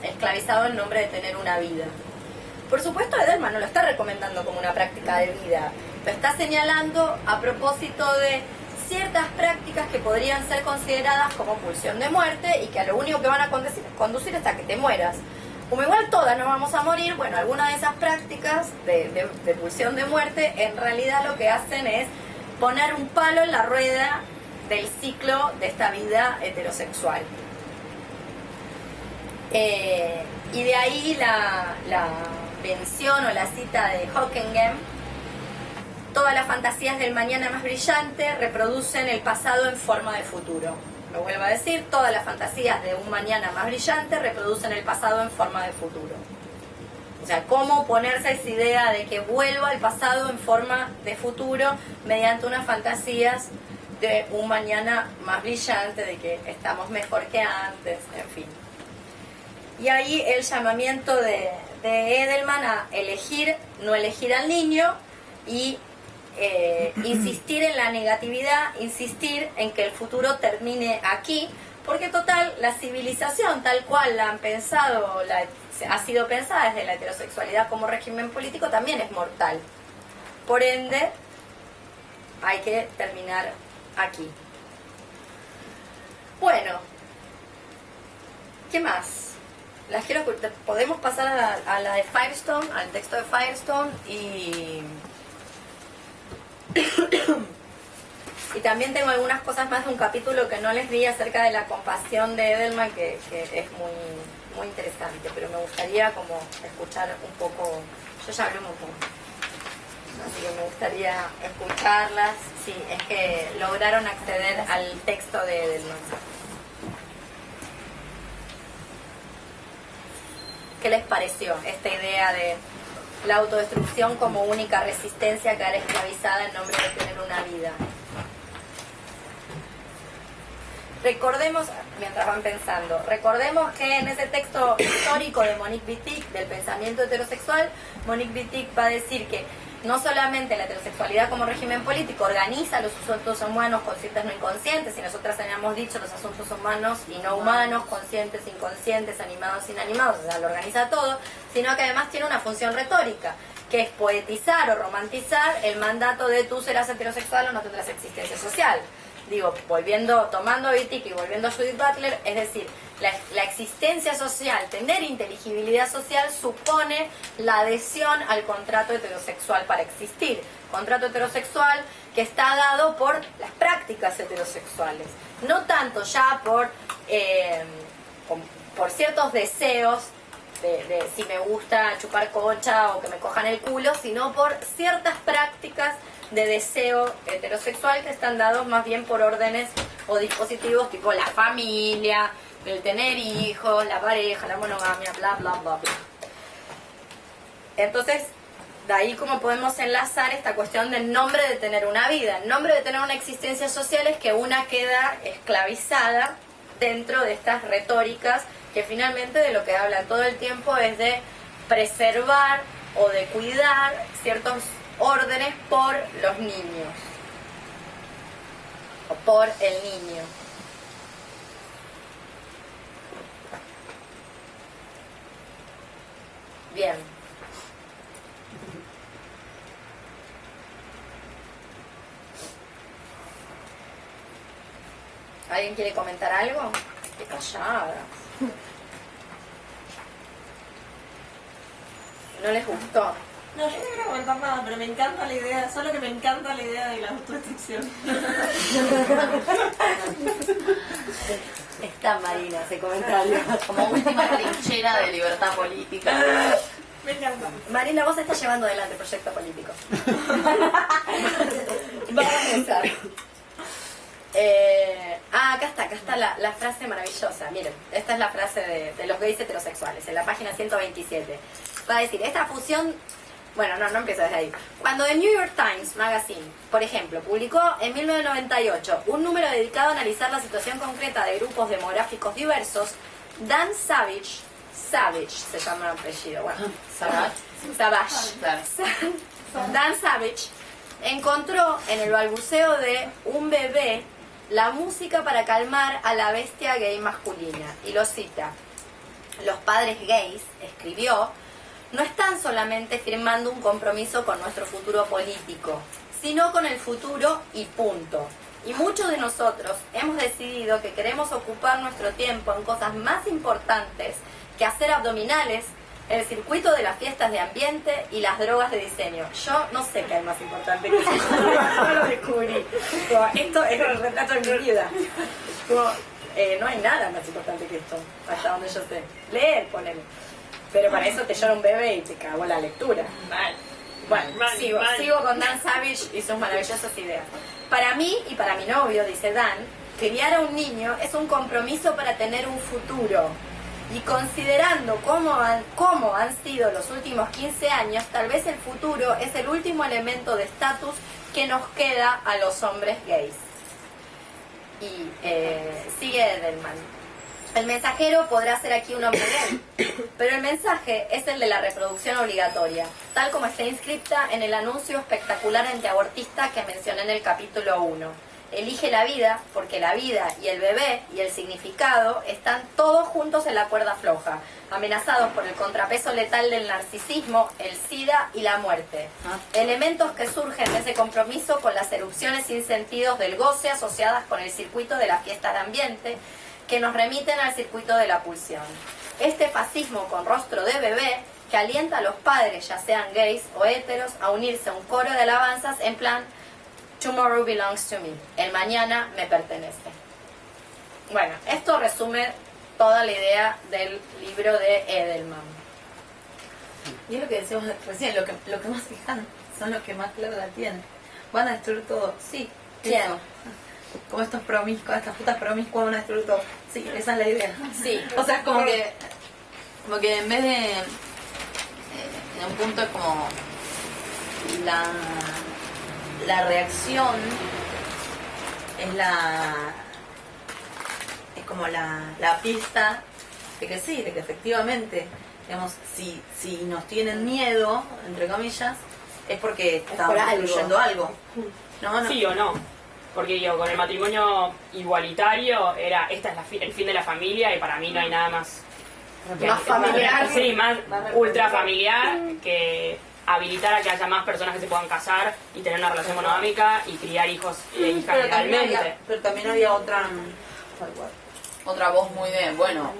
esclavizado en nombre de tener una vida. Por supuesto, Edelman no lo está recomendando como una práctica de vida, lo está señalando a propósito de ciertas prácticas que podrían ser consideradas como pulsión de muerte y que a lo único que van a conducir es a que te mueras. Como igual todas no vamos a morir, bueno, algunas de esas prácticas de pulsión de muerte en realidad lo que hacen es poner un palo en la rueda del ciclo de esta vida heterosexual. Y de ahí la mención o la cita de Hockenheim: todas las fantasías del mañana más brillante reproducen el pasado en forma de futuro. lo vuelvo a decir, todas las fantasías de un mañana más brillante reproducen el pasado en forma de futuro. O sea, cómo ponerse esa idea de que vuelva al pasado en forma de futuro mediante unas fantasías de un mañana más brillante, de que estamos mejor que antes, en fin. Y ahí el llamamiento de Edelman a elegir, no elegir al niño y insistir en la negatividad, insistir en que el futuro termine aquí, porque total, la civilización tal cual la han pensado, ha sido pensada desde la heterosexualidad como régimen político, también es mortal. Por ende, hay que terminar aquí. Bueno, ¿qué más? Podemos pasar a la de Firestone, al texto de Firestone y también tengo algunas cosas más de un capítulo que no les di acerca de la compasión de Edelman, que es muy interesante, pero me gustaría como escuchar un poco. Yo ya hablé un montón, así que me gustaría escucharlas si es que lograron acceder al texto de Edelman. ¿Qué les pareció esta idea de la autodestrucción como única resistencia a quedar esclavizada en nombre de tener una vida? Recordemos, mientras van pensando, recordemos que en ese texto histórico de Monique Wittig, del pensamiento heterosexual, Monique Wittig va a decir que no solamente la heterosexualidad como régimen político organiza los asuntos humanos conscientes no inconscientes, y nosotras habíamos dicho los asuntos humanos y no humanos, conscientes, inconscientes, animados, inanimados, o sea, lo organiza todo, sino que además tiene una función retórica, que es poetizar o romantizar el mandato de tú serás heterosexual o no tendrás existencia social. Digo, tomando a Wittig y volviendo a Judith Butler, es decir, la existencia social, tener inteligibilidad social supone la adhesión al contrato heterosexual para existir. Contrato heterosexual que está dado por las prácticas heterosexuales, no tanto ya por ciertos deseos de si me gusta chupar concha o que me cojan el culo, sino por ciertas prácticas de deseo heterosexual que están dados más bien por órdenes o dispositivos tipo la familia, el tener hijos, la pareja, la monogamia, bla, bla, bla, bla. Entonces, de ahí como podemos enlazar esta cuestión del nombre de tener una vida. El nombre de tener una existencia social es que una queda esclavizada dentro de estas retóricas que finalmente de lo que hablan todo el tiempo es de preservar o de cuidar ciertos órdenes por los niños o por el niño. Bien. ¿Alguien quiere comentar algo? Qué callada. ¿No les gustó? No, yo no quiero comentar nada, pero me encanta la idea, solo que me encanta la idea de la autodestrucción. Está Marina ese comentario. Como última trinchera de libertad política. Me encanta. Marina, vos estás llevando adelante el proyecto político. Vamos a empezar. Acá está la frase maravillosa. Miren, esta es la frase de los gays heterosexuales, en la página 127. Va a decir, esta fusión... Bueno, no empiezo desde ahí. Cuando The New York Times Magazine, por ejemplo, publicó en 1998 un número dedicado a analizar la situación concreta de grupos demográficos diversos, Dan Savage se llama el apellido, bueno, Savage. Dan Savage encontró en el balbuceo de un bebé la música para calmar a la bestia gay masculina. Y lo cita: los padres gays, escribió, no están solamente firmando un compromiso con nuestro futuro político, sino con el futuro y punto. Y muchos de nosotros hemos decidido que queremos ocupar nuestro tiempo en cosas más importantes que hacer abdominales, el circuito de las fiestas de ambiente y las drogas de diseño. Yo no sé qué hay más importante que eso. No lo descubrí. Como, esto es el retrato de mi vida. Como, no hay nada más importante que esto, hasta donde yo sé. Leer, ponele. Pero para eso te llora un bebé y te cagó la lectura. Bueno, sigo con Dan Savage y sus maravillosas ideas. Para mí y para mi novio, dice Dan, criar a un niño es un compromiso para tener un futuro. Y considerando cómo han sido los últimos 15 años, tal vez el futuro es el último elemento de estatus que nos queda a los hombres gays. Y sigue Edelman. El mensajero podrá ser aquí un hombre gay, pero el mensaje es el de la reproducción obligatoria, tal como está inscripta en el anuncio espectacular antiabortista que mencioné en el capítulo 1. Elige la vida porque la vida y el bebé y el significado están todos juntos en la cuerda floja, amenazados por el contrapeso letal del narcisismo, el SIDA y la muerte. Elementos que surgen de ese compromiso con las erupciones sin sentidos del goce asociadas con el circuito de la fiesta de ambiente, que nos remiten al circuito de la pulsión. Este fascismo con rostro de bebé que alienta a los padres, ya sean gays o héteros, a unirse a un coro de alabanzas en plan Tomorrow belongs to me. El mañana me pertenece. Bueno, esto resume toda la idea del libro de Edelman. Y es lo que decíamos recién, lo que más fijan son los que más claro la tienen. Van a destruir todo, sí. ¿Quién? Eso. Como estos promiscuos, estas putas promiscuas van a destruir todo. Sí, esa es la idea. Sí. O sea, como que en vez de en un punto es como la reacción es como la pista de que sí, de que efectivamente, digamos, si nos tienen miedo, entre comillas, es porque estamos construyendo algo. No. Sí o no. Porque digo, con el matrimonio igualitario esta es el fin de la familia y para mí no hay nada más familiar. Sí, más ultra familiar que habilitar a que haya más personas que se puedan casar y tener una relación monogámica y criar hijos e hijas legalmente. Pero también había otra voz muy de, bueno,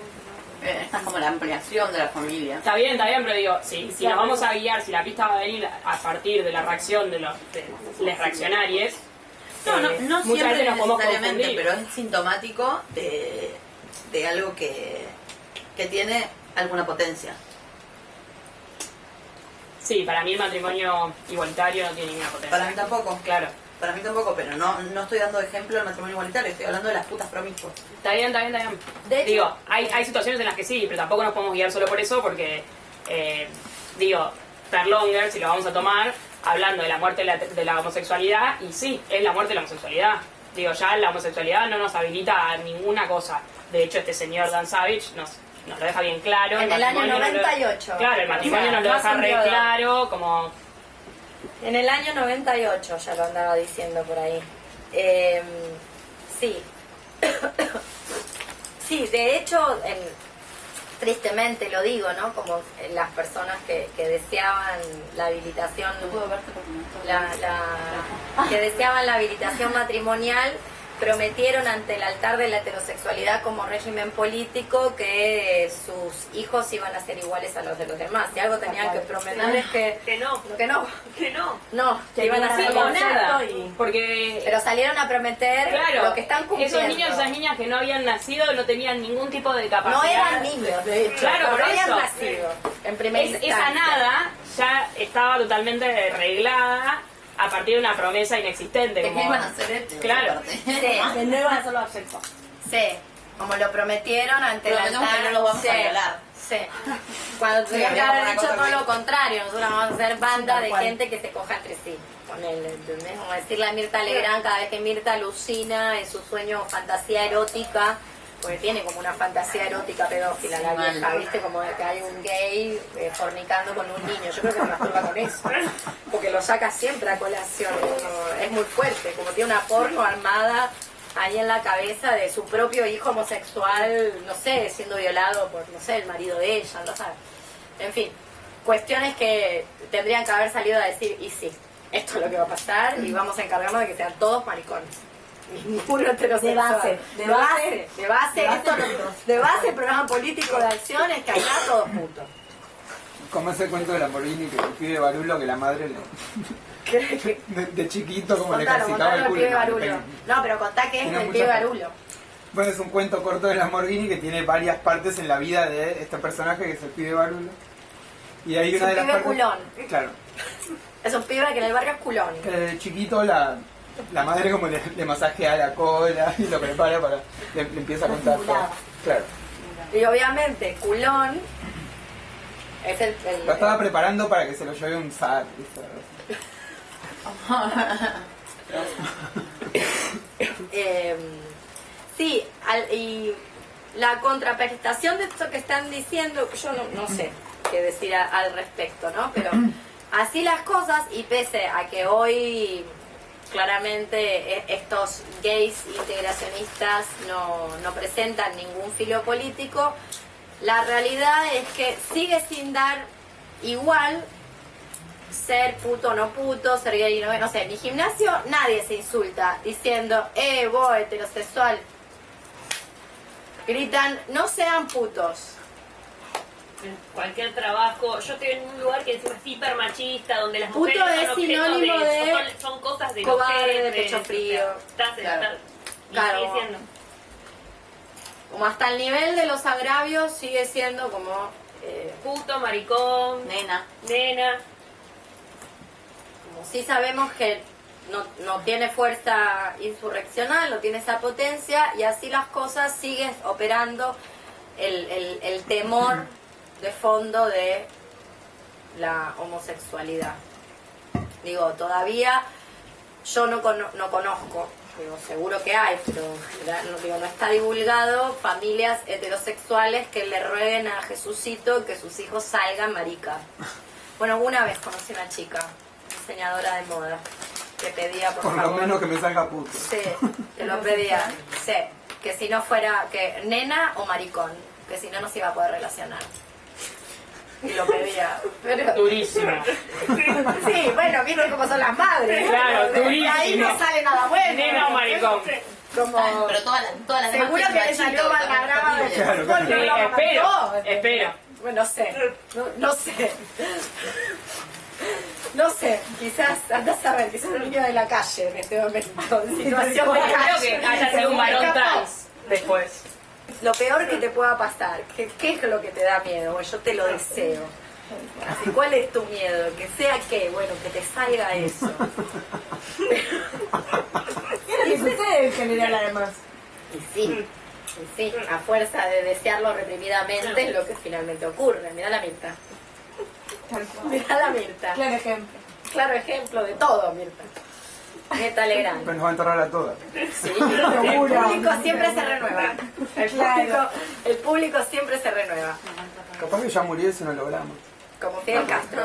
esta es como la ampliación de la familia. Está bien, pero digo, si nos vamos a guiar, si la pista va a venir a partir de la reacción de los reaccionarios, No muchas siempre veces nos podemos necesariamente, confundir. pero es sintomático de algo que tiene alguna potencia. Sí, para mí el matrimonio igualitario no tiene ninguna potencia. Para mí tampoco. Claro. Para mí tampoco, pero no estoy dando ejemplo del matrimonio igualitario, estoy hablando de las putas promiscuas. Está bien. De hecho, Digo, hay situaciones en las que sí, pero tampoco nos podemos guiar solo por eso porque, Per Longer, si lo vamos a tomar, hablando de la muerte de la homosexualidad, y sí, es la muerte de la homosexualidad. Digo, ya la homosexualidad no nos habilita a ninguna cosa. De hecho, este señor Dan Savage nos lo deja bien claro. En el año 98. Claro, el matrimonio nos lo más deja un re diodo. claro, como... En el año 98 ya lo andaba diciendo por ahí. Sí. Sí, de hecho, tristemente lo digo, ¿no? Como las personas que deseaban la habilitación, que deseaban la habilitación matrimonial, prometieron ante el altar de la heterosexualidad como régimen político que sus hijos iban a ser iguales a los de los demás. Si algo tenían que prometer es que no, que iban a ser como nada, y... porque... Pero salieron a prometer Claro, lo que están cumpliendo. esos niños y esas niñas que no habían nacido no tenían ningún tipo de capacidad. No eran niños, de hecho. Claro, por no habían eso. nacido en primera Esa instancia. nada ya estaba totalmente arreglada a partir de una promesa inexistente. ¿De Como... qué iban a hacer esto? Claro. Sí, Que no iban a hacerlo sexo. sí, como lo prometieron ante el Prometemos altar. que no los vamos sí, a violar. Sí. Cuando tendrían que había haber una dicho cosa todo así. lo contrario. Nosotros vamos a hacer banda tal de cual. gente que se coja entre sí. Ponele, ¿entendés? Como decirle a Mirta Legrand cada vez que Mirta alucina en su sueño o fantasía erótica, porque tiene como una fantasía erótica pedófila la Mal. vieja, ¿viste? Como de que hay un gay fornicando con un niño. Yo creo que se masturba con eso, porque lo saca siempre a colación. Es muy fuerte, como tiene una porno armada ahí en la cabeza de su propio hijo homosexual, no sé, siendo violado por, no sé, el marido de ella, no sabes. En fin, cuestiones que tendrían que haber salido a decir, y sí, esto es lo que va a pasar y vamos a encargarnos de que sean todos maricones. Ninguno heterosexual. De base. De base, de base, programa político de acciones que acá todos juntos. Como ese cuento de Lamborghini que el pibe Barulo que la madre de chiquito como le ejercitaba el el culo. pibe No, Barulo. pequeño. No, pero contá que es Tiene el mucha pibe fe. Barulo. Bueno, es un cuento corto de Lamborghini que tiene varias partes en la vida de este personaje que es el pibe Barulo. Y hay Es una un de las pibe partes... culón. Claro. Es un pibe que en el barrio es culón. Que de chiquito la la madre como le masajea la cola y lo prepara para... Le empieza a contar todo. Claro. Y obviamente, culón es Lo estaba preparando para que se lo lleve un zar. Sí, y la contraprestación de esto que están diciendo, yo no sé qué decir al respecto, ¿no? Pero así las cosas, y pese a que hoy claramente estos gays integracionistas no presentan ningún filo político, la realidad es que sigue sin dar igual ser puto o no puto, ser gay o no sé, en mi gimnasio nadie se insulta diciendo, vos heterosexual. Gritan, no sean putos. En cualquier trabajo, yo estoy en un lugar que encima es hiper machista, donde las Puto mujeres son es objetos sinónimo de son cosas de cobarde, mujeres, de pecho frío. Y Claro. sigue siendo. Como hasta el nivel de los agravios sigue siendo como Puto, maricón, Nena. nena. como sí sabemos que no tiene fuerza insurreccional, no tiene esa potencia, y así las cosas siguen operando el temor de fondo de la homosexualidad. Digo, todavía yo no conozco, digo, seguro que hay, pero no está divulgado, familias heterosexuales que le rueguen a Jesucito que sus hijos salgan marica. Bueno, una vez conocí una chica, diseñadora de moda, que pedía por lo favor. menos que me salga puto. Sí, que lo pedía. Sí, que si no fuera, que nena o maricón, que si no se iba a poder relacionar. Y lo pedía. Pero, Durísimo. sí, bueno, viste cómo son las madres. Claro, De ahí durísimo. no sale nada bueno. Nena o maricón. Como, Pero todas las demás seguro que le machitos salió mal la también graba de horribles. Claro, fútbol, claro. no lo Espero, mató. espero. Bueno, no sé. No sé. No sé, quizás, andás a ver, quizás un niño de la calle en este momento, en situación de Creo calle. que haya sido un varón Capaz. trans después. Lo peor que te pueda pasar, ¿qué es lo que te da miedo? Bueno, yo te lo deseo. Así, ¿cuál es tu miedo? Que sea que, bueno, que te salga eso. ¿Qué sucede en general además? Y sí, a fuerza de desearlo reprimidamente es lo que finalmente ocurre. Mirá la Mirta. Tal cual. Mirá la Mirta. Claro ejemplo. Claro ejemplo de todo, Mirta. Mirta Legrand. Pero nos va a enterrar a todas. Sí, el público siempre se renueva. El público siempre se renueva. Capaz que ya murió y se nos logramos. Como Fidel Castro.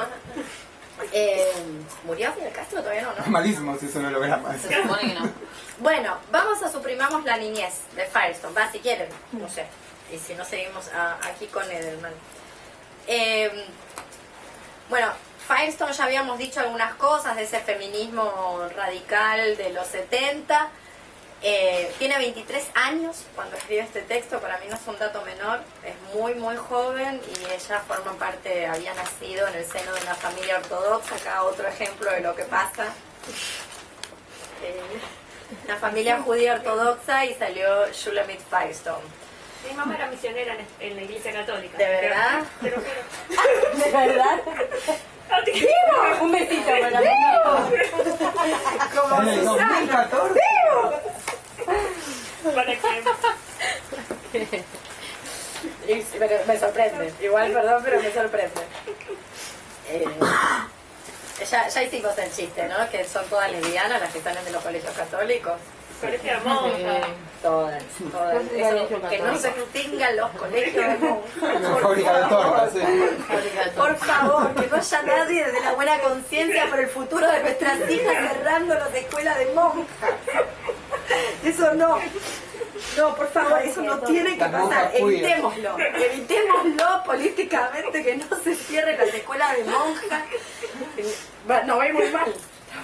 ¿Murió Fidel Castro? Todavía no, Es ¿no? malísimo si es un holograma. Se supone que no. Bueno, vamos a suprimamos la niñez de Firestone. Va, si quieren, no sé. Y si no, seguimos aquí con Edelman. Bueno, Firestone ya habíamos dicho algunas cosas de ese feminismo radical de los 70. Tiene 23 años cuando escribe este texto, para mí no es un dato menor, es muy muy joven y ella forma parte, había nacido en el seno de una familia ortodoxa, acá otro ejemplo de lo que pasa. Una familia judía ortodoxa y salió Shulamit Firestone. Mi mamá era misionera en la iglesia católica. ¿De verdad? Te lo juro. ¿De verdad? Un besito para la como En el Susana. 2014. Para que... Pero me sorprende. Igual, perdón, pero me sorprende. Ya hicimos el chiste, ¿no? Que son todas lesbianas las que están en los colegios católicos. Colegio de monjas. Todas. Eso, que no se extingan los colegios de monjas. La fábrica de tortas, sí. Por favor, que no haya nadie desde la buena conciencia por el futuro de nuestras hijas cerrando las escuelas de monjas. Eso no. No, por favor, eso no tiene que Las pasar. monjas queer. Evitémoslo políticamente, que no se cierren las escuelas de monjas. No, va a ir muy mal.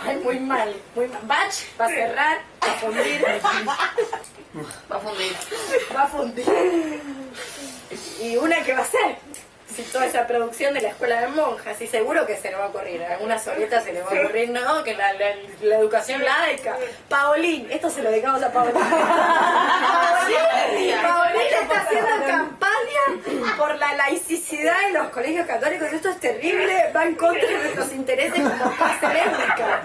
Va a ir muy mal. Bach va a cerrar, va a fundir. Va a fundir. Va a fundir. ¿Y una qué va a hacer? Si toda esa producción de la escuela de monjas, y seguro que se le va a ocurrir, a alguna solita se le va a ocurrir, no, que la educación laica. Paolín, esto se lo dedicamos a Paolín. Paolín está haciendo campaña por la laicidad en los colegios católicos, y esto es terrible, va en contra de nuestros intereses como clase lésbica.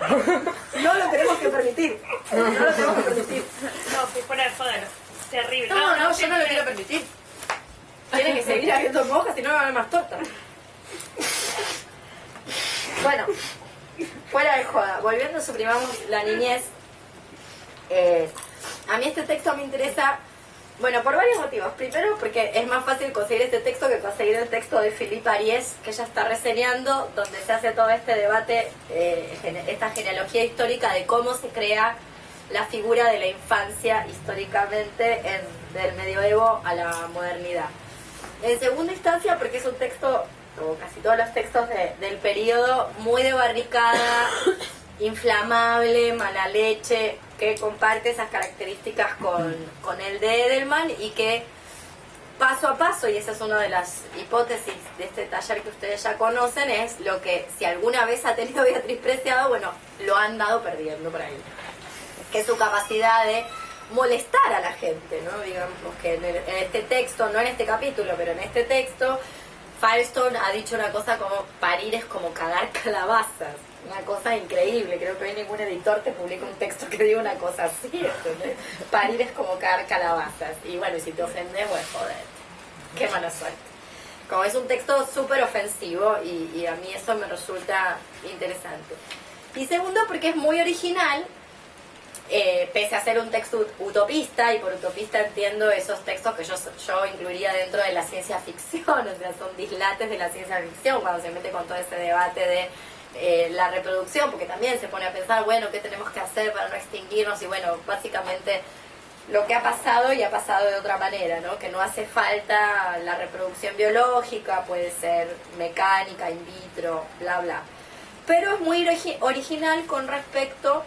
No lo tenemos que permitir. No lo tenemos que permitir. No, que fuera de joda, no. Terrible. No, yo no lo siempre- quiero permitir. Tiene que seguir habiendo monjas, si no va a haber más torta. Bueno, fuera de joda, volviendo, suprimamos la niñez. A mí este texto me interesa, bueno, por varios motivos. Primero, porque es más fácil conseguir este texto que conseguir el texto de Philippe Ariès, que ella está reseñando, donde se hace todo este debate, esta genealogía histórica de cómo se crea la figura de la infancia históricamente del medioevo a la modernidad. En segunda instancia, porque es un texto, como casi todos los textos del periodo, muy de barricada, inflamable, mala leche, que comparte esas características con el de Edelman y que paso a paso, y esa es una de las hipótesis de este taller que ustedes ya conocen, es lo que si alguna vez ha tenido Beatriz Preciado, bueno, lo han dado perdiendo por ahí. Que es su capacidad de molestar a la gente, ¿no? Digamos que en este texto, no en este capítulo, pero en este texto, Firestone ha dicho una cosa como parir es como cagar calabazas. Una cosa increíble, creo que hoy ningún editor te publica un texto que diga una cosa así, ¿entendés? Parir es como cagar calabazas. Y bueno, y si te ofendes, pues joder, qué mala suerte. Como es un texto súper ofensivo y a mí eso me resulta interesante. Y segundo, porque es muy original, pese a ser un texto utopista, y por utopista entiendo esos textos que yo incluiría dentro de la ciencia ficción, o sea, son dislates de la ciencia ficción cuando se mete con todo ese debate de la reproducción, porque también se pone a pensar, bueno, ¿qué tenemos que hacer para no extinguirnos? Y bueno, básicamente lo que ha pasado y ha pasado de otra manera, ¿no? Que no hace falta la reproducción biológica, puede ser mecánica, in vitro, bla, bla. Pero es muy original con respecto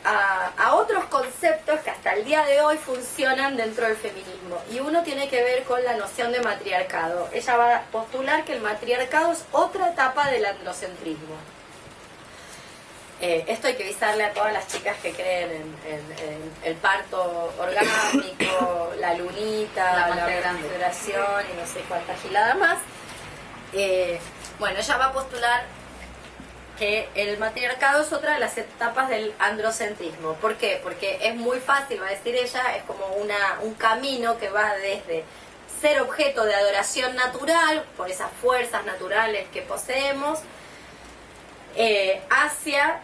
a otros conceptos que hasta el día de hoy funcionan dentro del feminismo. Y uno tiene que ver con la noción de matriarcado. Ella va a postular que el matriarcado es otra etapa del androcentrismo. Esto hay que avisarle a todas las chicas que creen en el parto orgánico, la lunita, la menstruación y no sé cuánta gilada más. Bueno, ella va a postular que el matriarcado es otra de las etapas del androcentrismo. ¿Por qué? Porque es muy fácil, va a decir ella, es como un camino que va desde ser objeto de adoración natural, por esas fuerzas naturales que poseemos, hacia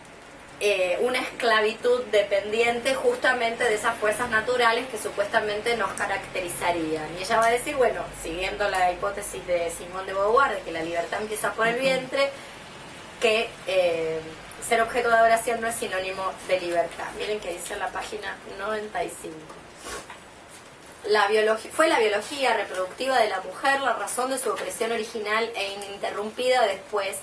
una esclavitud dependiente justamente de esas fuerzas naturales que supuestamente nos caracterizarían. Y ella va a decir, bueno, siguiendo la hipótesis de Simone de Beauvoir, de que la libertad empieza por el vientre, que ser objeto de adoración no es sinónimo de libertad. Miren que dice en la página 95. Fue la biología reproductiva de la mujer la razón de su opresión original e ininterrumpida después,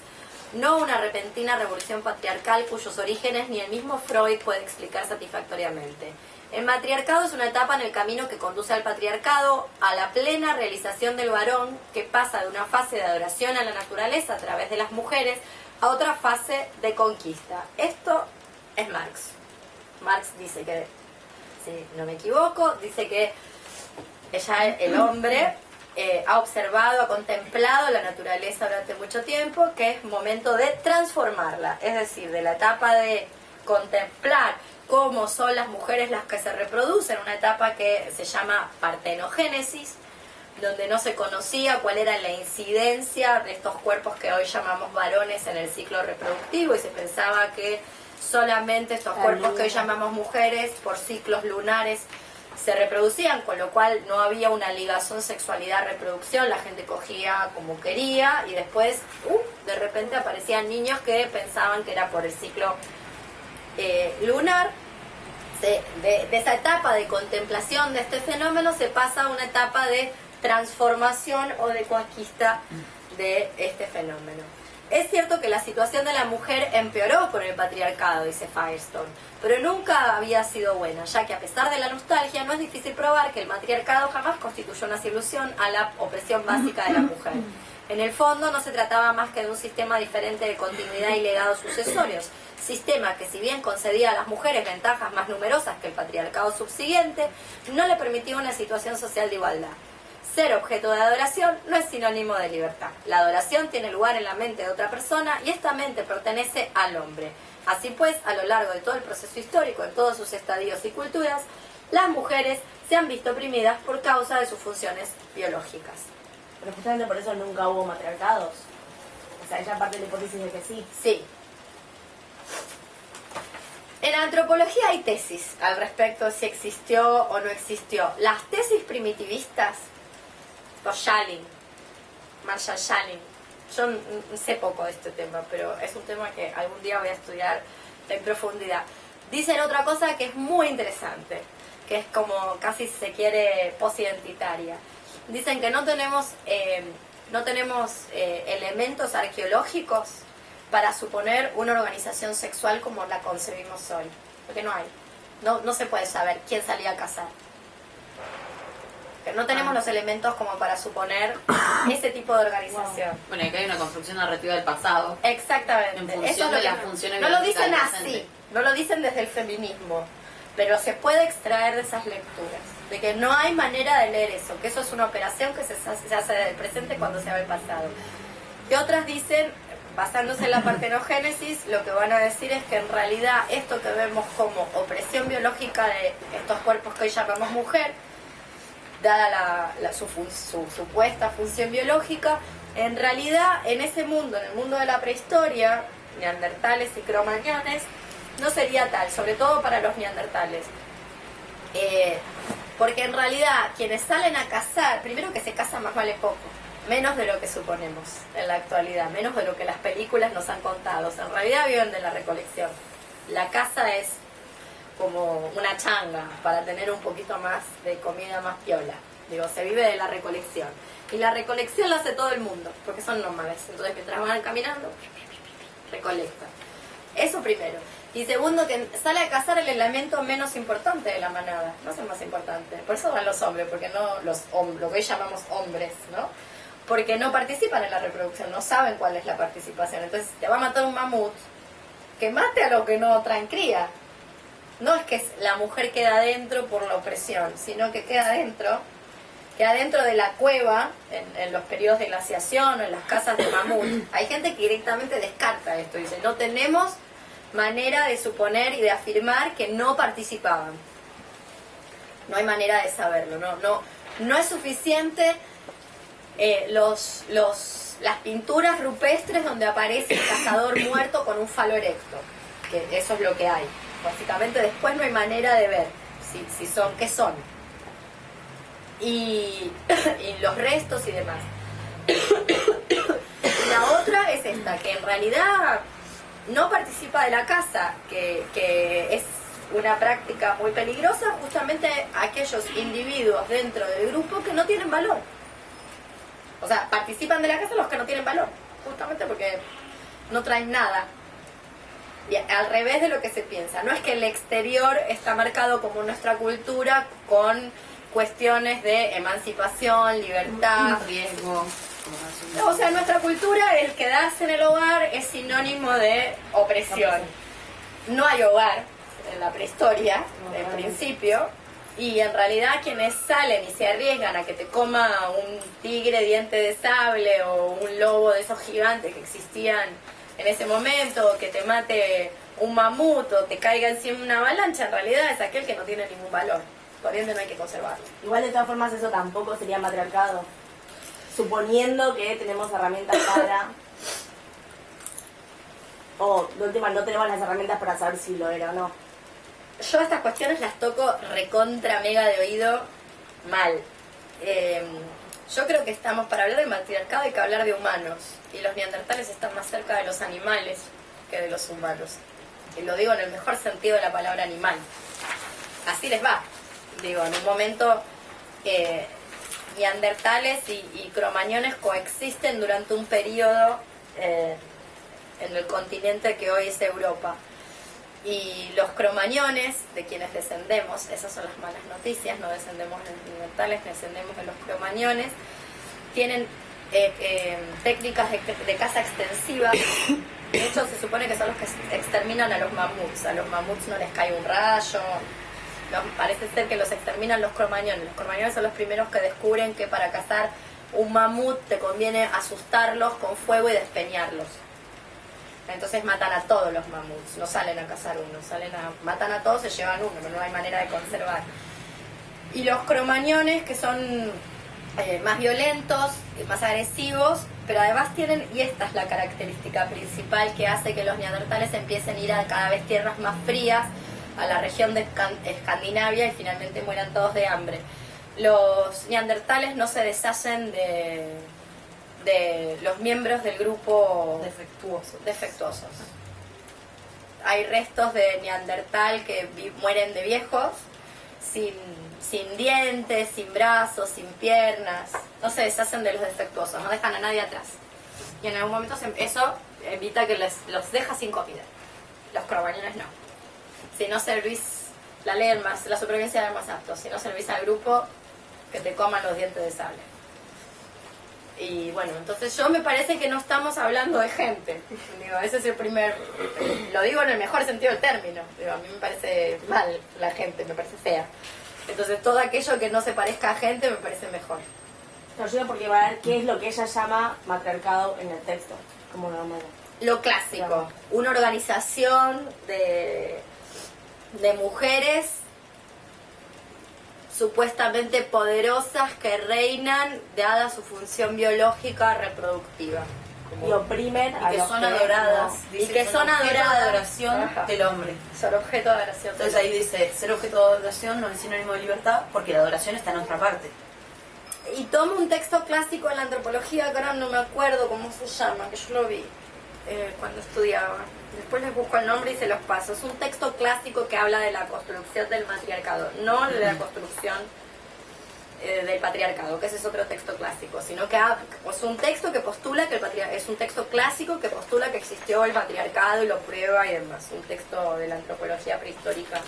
no una repentina revolución patriarcal cuyos orígenes ni el mismo Freud puede explicar satisfactoriamente. El matriarcado es una etapa en el camino que conduce al patriarcado, a la plena realización del varón, que pasa de una fase de adoración a la naturaleza a través de las mujeres a otra fase de conquista. Esto es Marx. Marx dice que, si no me equivoco, dice que el hombre ha observado, ha contemplado la naturaleza durante mucho tiempo, que es momento de transformarla, es decir, de la etapa de contemplar cómo son las mujeres las que se reproducen, una etapa que se llama partenogénesis, donde no se conocía cuál era la incidencia de estos cuerpos que hoy llamamos varones en el ciclo reproductivo, y se pensaba que solamente estos cuerpos que hoy llamamos mujeres por ciclos lunares se reproducían, con lo cual no había una ligación sexualidad-reproducción, la gente cogía como quería y después de repente aparecían niños que pensaban que era por el ciclo lunar. De esa etapa de contemplación de este fenómeno se pasa a una etapa de transformación o de conquista de este fenómeno. Es cierto que la situación de la mujer empeoró con el patriarcado, dice Firestone, pero nunca había sido buena, ya que a pesar de la nostalgia no es difícil probar que el matriarcado jamás constituyó una solución a la opresión básica de la mujer. En el fondo no se trataba más que de un sistema diferente de continuidad y legados sucesorios, sistema que si bien concedía a las mujeres ventajas más numerosas que el patriarcado subsiguiente, no le permitía una situación social de igualdad. Ser objeto de adoración no es sinónimo de libertad. La adoración tiene lugar en la mente de otra persona y esta mente pertenece al hombre. Así pues, a lo largo de todo el proceso histórico, en todos sus estadios y culturas, las mujeres se han visto oprimidas por causa de sus funciones biológicas. Pero justamente por eso nunca hubo matriarcados. O sea, ella parte de la hipótesis de que sí. Sí. En antropología hay tesis al respecto de si existió o no existió. Las tesis primitivistas, los Schalling, Marshall Schalling, yo sé poco de este tema, pero es un tema que algún día voy a estudiar en profundidad. Dicen otra cosa que es muy interesante, que es como casi si se quiere posidentitaria. Dicen que no tenemos elementos arqueológicos para suponer una organización sexual como la concebimos hoy, porque no hay. No se puede saber quién salía a cazar. No tenemos los elementos como para suponer ese tipo de organización. Bueno, y acá hay una construcción narrativa del pasado. Exactamente. En función Eso es lo de que las funciones no lo biológicas dicen del así, presente. no lo dicen desde el feminismo, pero se puede extraer de esas lecturas, de que no hay manera de leer eso, que eso es una operación que se hace desde el presente cuando se ve el pasado. Y otras dicen, basándose en la partenogénesis, lo que van a decir es que en realidad esto que vemos como opresión biológica de estos cuerpos que hoy llamamos mujer, dada su supuesta función biológica, en realidad en ese mundo, en el mundo de la prehistoria, neandertales y cromañones, no sería tal, sobre todo para los neandertales. Porque en realidad quienes salen a cazar, primero que se caza más vale poco, menos de lo que suponemos en la actualidad, menos de lo que las películas nos han contado. O sea, en realidad viven de la recolección. La caza es como una changa para tener un poquito más de comida más piola. Digo, se vive de la recolección. Y la recolección la hace todo el mundo, porque son nómades. Entonces, mientras van caminando, recolectan. Eso primero. Y segundo, que sale a cazar el elemento menos importante de la manada. No es el más importante. Por eso van los hombres, porque no lo que hoy llamamos hombres, ¿no? Porque no participan en la reproducción, no saben cuál es la participación. Entonces, te va a matar un mamut, que mate a lo que no traen cría. No es que la mujer queda adentro por la opresión, sino que queda adentro de la cueva, en los periodos de glaciación o en las casas de mamut. Hay gente que directamente descarta esto, dice, no tenemos manera de suponer y de afirmar que no participaban. No hay manera de saberlo, no es suficiente las pinturas rupestres donde aparece el cazador muerto con un falo erecto, que eso es lo que hay. Básicamente después no hay manera de ver si son, qué son. Y los restos y demás. Y la otra es esta, que en realidad no participa de la caza, que es una práctica muy peligrosa, justamente aquellos individuos dentro del grupo que no tienen valor. O sea, participan de la caza los que no tienen valor, justamente porque no traen nada. Y al revés de lo que se piensa, no es que el exterior está marcado como nuestra cultura con cuestiones de emancipación, libertad, riesgo. O sea, nuestra cultura, el quedarse en el hogar es sinónimo de opresión. No hay hogar en la prehistoria, en principio, y en realidad quienes salen y se arriesgan a que te coma un tigre diente de sable o un lobo de esos gigantes que existían en ese momento, o que te mate un mamut o te caiga encima una avalancha, en realidad es aquel que no tiene ningún valor. Por ende no hay que conservarlo. Igual de todas formas eso tampoco sería matriarcado. Suponiendo que tenemos herramientas para... O de última no tenemos las herramientas para saber si lo era o no. Yo estas cuestiones las toco recontra mega de oído mal. Yo creo que estamos, para hablar de matriarcado hay que hablar de humanos. Y los neandertales están más cerca de los animales que de los humanos. Y lo digo en el mejor sentido de la palabra animal. Así les va. Digo, en un momento neandertales y cromañones coexisten durante un periodo en el continente que hoy es Europa. Y los cromañones, de quienes descendemos, esas son las malas noticias, no descendemos de los neandertales, descendemos de los cromañones, tienen técnicas de caza extensiva. De hecho, se supone que son los que exterminan a los mamuts. A los mamuts no les cae un rayo. Parece ser que los exterminan los cromañones. Los cromañones son los primeros que descubren que para cazar un mamut te conviene asustarlos con fuego y despeñarlos. Entonces matan a todos los mamuts, no salen a cazar uno, matan a todos, se llevan uno, pero no hay manera de conservar. Y los cromañones, que son más violentos, más agresivos, pero además tienen, y esta es la característica principal que hace que los neandertales empiecen a ir a cada vez tierras más frías, a la región de Escandinavia, y finalmente mueran todos de hambre. Los neandertales no se deshacen de los miembros del grupo defectuosos. Hay restos de neandertal que mueren de viejos, sin dientes, sin brazos, sin piernas. No se deshacen de los defectuosos, no dejan a nadie atrás. Y en algún momento eso evita que los deja sin comida. Los cromañones no. Si no servís, la supervivencia del más apto, si no servís al grupo, que te coman los dientes de sable. Y bueno, entonces yo me parece que no estamos hablando de gente. Digo, ese es el primer... Lo digo en el mejor sentido del término. Digo, a mí me parece mal la gente, me parece fea. Entonces todo aquello que no se parezca a gente me parece mejor. Te ayuda porque va a ver qué es lo que ella llama matriarcado en el texto. Como lo clásico. Una organización de mujeres supuestamente poderosas que reinan dada su función biológica reproductiva. Y oprimen y que son adoradas. Y que son adoradas. adoradas. De adoración del hombre. Son objeto de adoración. Entonces ahí dice, ser objeto de adoración no es sinónimo de libertad, porque la adoración está en otra parte. Y tomo un texto clásico en la antropología, que ahora no me acuerdo cómo se llama, que yo lo vi cuando estudiaba. Después les busco el nombre y se los paso. Es un texto clásico que habla de la construcción del matriarcado, no de la construcción del patriarcado, que ese es otro texto clásico, sino que es un texto que postula que es un texto clásico que postula que existió el patriarcado y lo prueba y demás. Un texto de la antropología prehistórica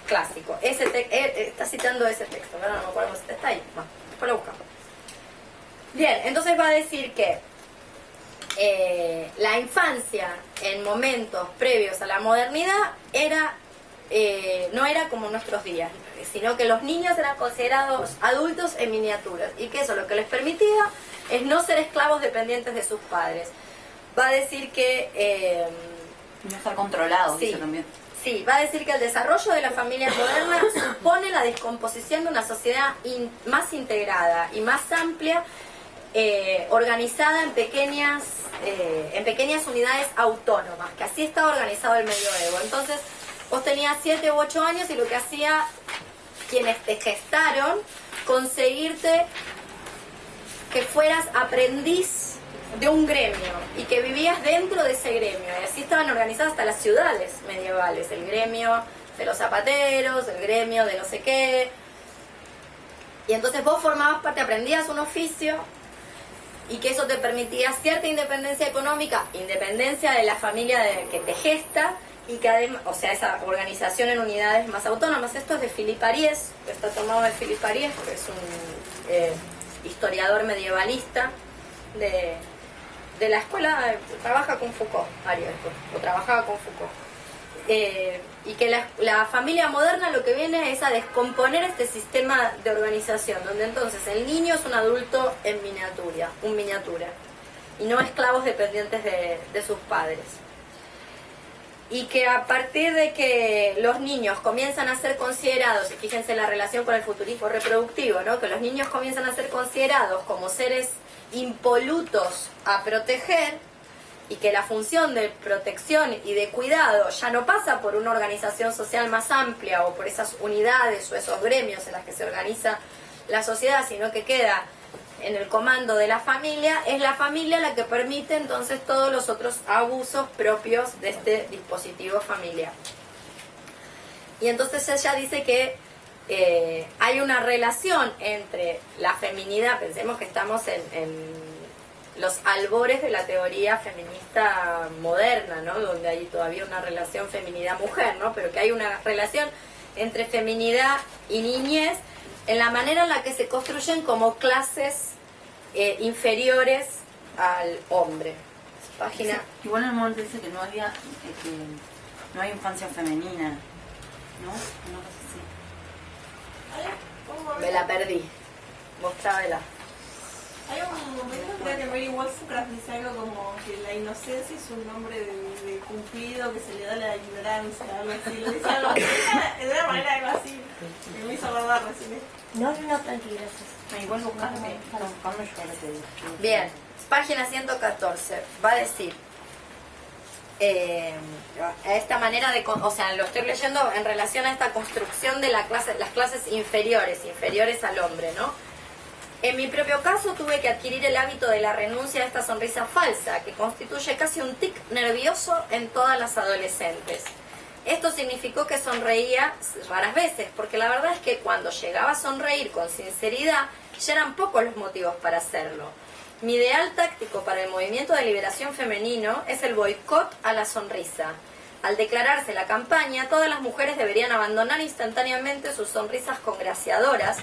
clásico. Está citando ese texto, ¿verdad? No me acuerdo si está ahí. Bueno, después lo buscamos. Bien, entonces va a decir que la infancia en momentos previos a la modernidad no era como nuestros días, sino que los niños eran considerados adultos en miniaturas y que eso lo que les permitía es no ser esclavos dependientes de sus padres. Va a decir que... no estar controlados, sí, dice también. Sí, va a decir que el desarrollo de la familia moderna supone la descomposición de una sociedad más integrada y más amplia, organizada en pequeñas unidades autónomas, que así estaba organizado el medioevo. Entonces, vos tenías 7 u 8 años y lo que hacía quienes te gestaron, conseguirte que fueras aprendiz de un gremio y que vivías dentro de ese gremio. Y así estaban organizadas hasta las ciudades medievales, el gremio de los zapateros, el gremio de no sé qué. Y entonces vos formabas parte, aprendías un oficio y que eso te permitía cierta independencia económica, independencia de la familia que te gesta, y que además, o sea, esa organización en unidades más autónomas. Esto es de Philippe Ariès, está tomado de Philippe Ariès, que es un historiador medievalista de la escuela, trabaja con Foucault, Ariès, o trabajaba con Foucault. Y que la familia moderna lo que viene es a descomponer este sistema de organización, donde entonces el niño es un adulto en miniatura, y no esclavos dependientes de sus padres. Y que a partir de que los niños comienzan a ser considerados, y fíjense la relación con el futurismo reproductivo, ¿no? Que los niños comienzan a ser considerados como seres impolutos a proteger, y que la función de protección y de cuidado ya no pasa por una organización social más amplia o por esas unidades o esos gremios en las que se organiza la sociedad, sino que queda en el comando de la familia, es la familia la que permite entonces todos los otros abusos propios de este dispositivo familiar. Y entonces ella dice que hay una relación entre la feminidad, pensemos que estamos en los albores de la teoría feminista moderna, ¿no? Donde hay todavía una relación feminidad-mujer, ¿no? Pero que hay una relación entre feminidad y niñez en la manera en la que se construyen como clases inferiores al hombre. Página. Sí, igual en el momento dice que no había, que no hay infancia femenina, ¿no? Una cosa así. Me la perdí. Mostrámela. Hay un momento, creo que Mary Wollstonecraft dice algo como que la inocencia es un nombre de Cupido que se le da la ignorancia, algo así. Lo dice algo así, de una manera algo así. Que me hizo acordar recién. No, tranquilo, gracias. Igual buscarme yo ahora te digo. Bien, página 114. Va a decir, a esta manera de, o sea, lo estoy leyendo en relación a esta construcción de las clases inferiores al hombre, ¿no? En mi propio caso tuve que adquirir el hábito de la renuncia a esta sonrisa falsa, que constituye casi un tic nervioso en todas las adolescentes. Esto significó que sonreía raras veces, porque la verdad es que cuando llegaba a sonreír con sinceridad, ya eran pocos los motivos para hacerlo. Mi ideal táctico para el movimiento de liberación femenino es el boicot a la sonrisa. Al declararse la campaña, todas las mujeres deberían abandonar instantáneamente sus sonrisas congraciadoras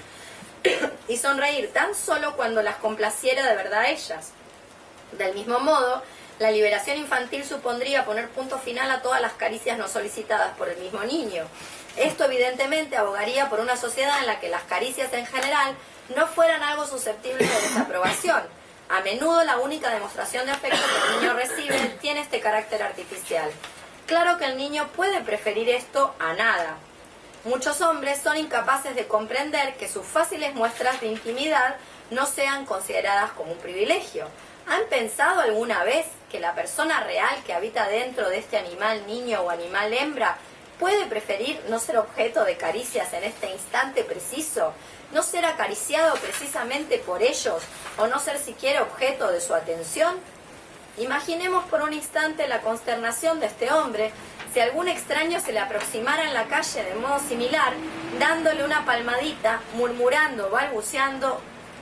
y sonreír tan solo cuando las complaciera de verdad a ellas. Del mismo modo, la liberación infantil supondría poner punto final a todas las caricias no solicitadas por el mismo niño. Esto evidentemente abogaría por una sociedad en la que las caricias en general no fueran algo susceptible de desaprobación. A menudo la única demostración de afecto que el niño recibe tiene este carácter artificial. Claro que el niño puede preferir esto a nada. Muchos hombres son incapaces de comprender que sus fáciles muestras de intimidad no sean consideradas como un privilegio. ¿Han pensado alguna vez que la persona real que habita dentro de este animal niño o animal hembra puede preferir no ser objeto de caricias en este instante preciso, no ser acariciado precisamente por ellos o no ser siquiera objeto de su atención? Imaginemos por un instante la consternación de este hombre si algún extraño se le aproximara en la calle de modo similar, dándole una palmadita, murmurando, balbuceando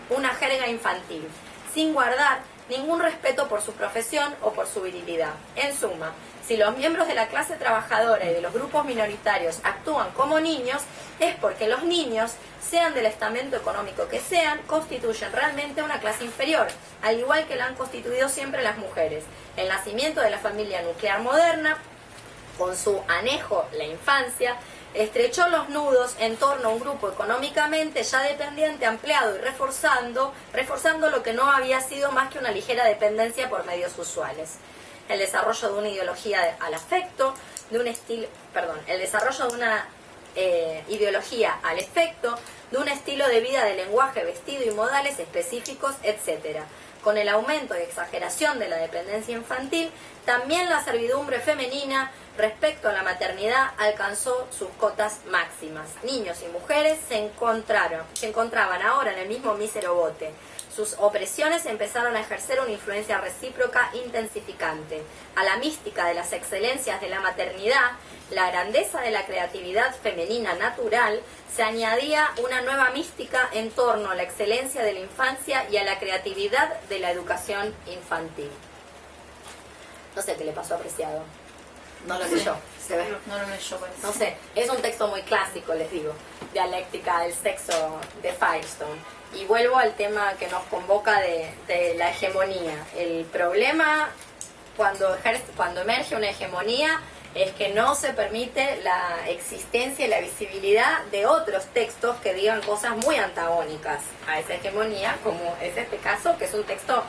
una jerga infantil, sin guardar ningún respeto por su profesión o por su virilidad. En suma, si los miembros de la clase trabajadora y de los grupos minoritarios actúan como niños, es porque los niños, sean del estamento económico que sean, constituyen realmente una clase inferior, al igual que la han constituido siempre las mujeres. El nacimiento de la familia nuclear moderna, con su anejo, la infancia, estrechó los nudos en torno a un grupo económicamente ya dependiente, ampliado y reforzando lo que no había sido más que una ligera dependencia por medios usuales. El desarrollo de una ideología al afecto, el desarrollo de una ideología al efecto, de un estilo de vida, de lenguaje, vestido y modales específicos, etc. Con el aumento y exageración de la dependencia infantil, también la servidumbre femenina respecto a la maternidad alcanzó sus cotas máximas. Niños y mujeres se encontraban ahora en el mismo mísero bote. Sus opresiones empezaron a ejercer una influencia recíproca intensificante. A la mística de las excelencias de la maternidad, la grandeza de la creatividad femenina natural, se añadía una nueva mística en torno a la excelencia de la infancia y a la creatividad de la educación infantil. No sé qué le pasó a Preciado. No lo leyó, se ve. No lo leyó, parece. No sé, es un texto muy clásico, les digo. Dialéctica del sexo de Firestone. Y vuelvo al tema que nos convoca de la hegemonía. El problema cuando emerge una hegemonía es que no se permite la existencia y la visibilidad de otros textos que digan cosas muy antagónicas a esa hegemonía, como es este caso, que es un texto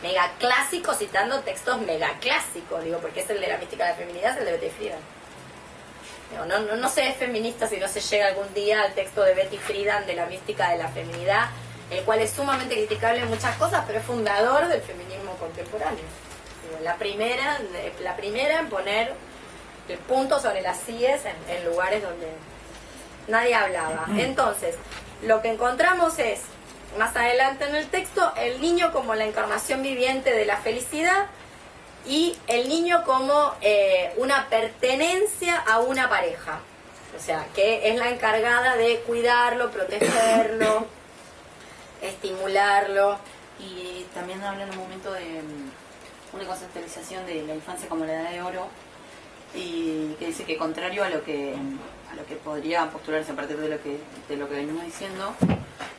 mega clásico citando textos mega clásicos, digo, porque es el de la mística de la feminidad, es el de Betty Friedan. No se es feminista si no se llega algún día al texto de Betty Friedan de la mística de la feminidad, el cual es sumamente criticable en muchas cosas, pero es fundador del feminismo contemporáneo. Digo, la primera en poner el punto sobre las síes en lugares donde nadie hablaba. Entonces, lo que encontramos es, más adelante en el texto, el niño como la encarnación viviente de la felicidad y el niño como una pertenencia a una pareja. O sea, que es la encargada de cuidarlo, protegerlo, estimularlo. Y también habla en un momento de una conceptualización de la infancia como la edad de oro, y que dice que contrario a lo que podría postularse a partir de lo que venimos diciendo,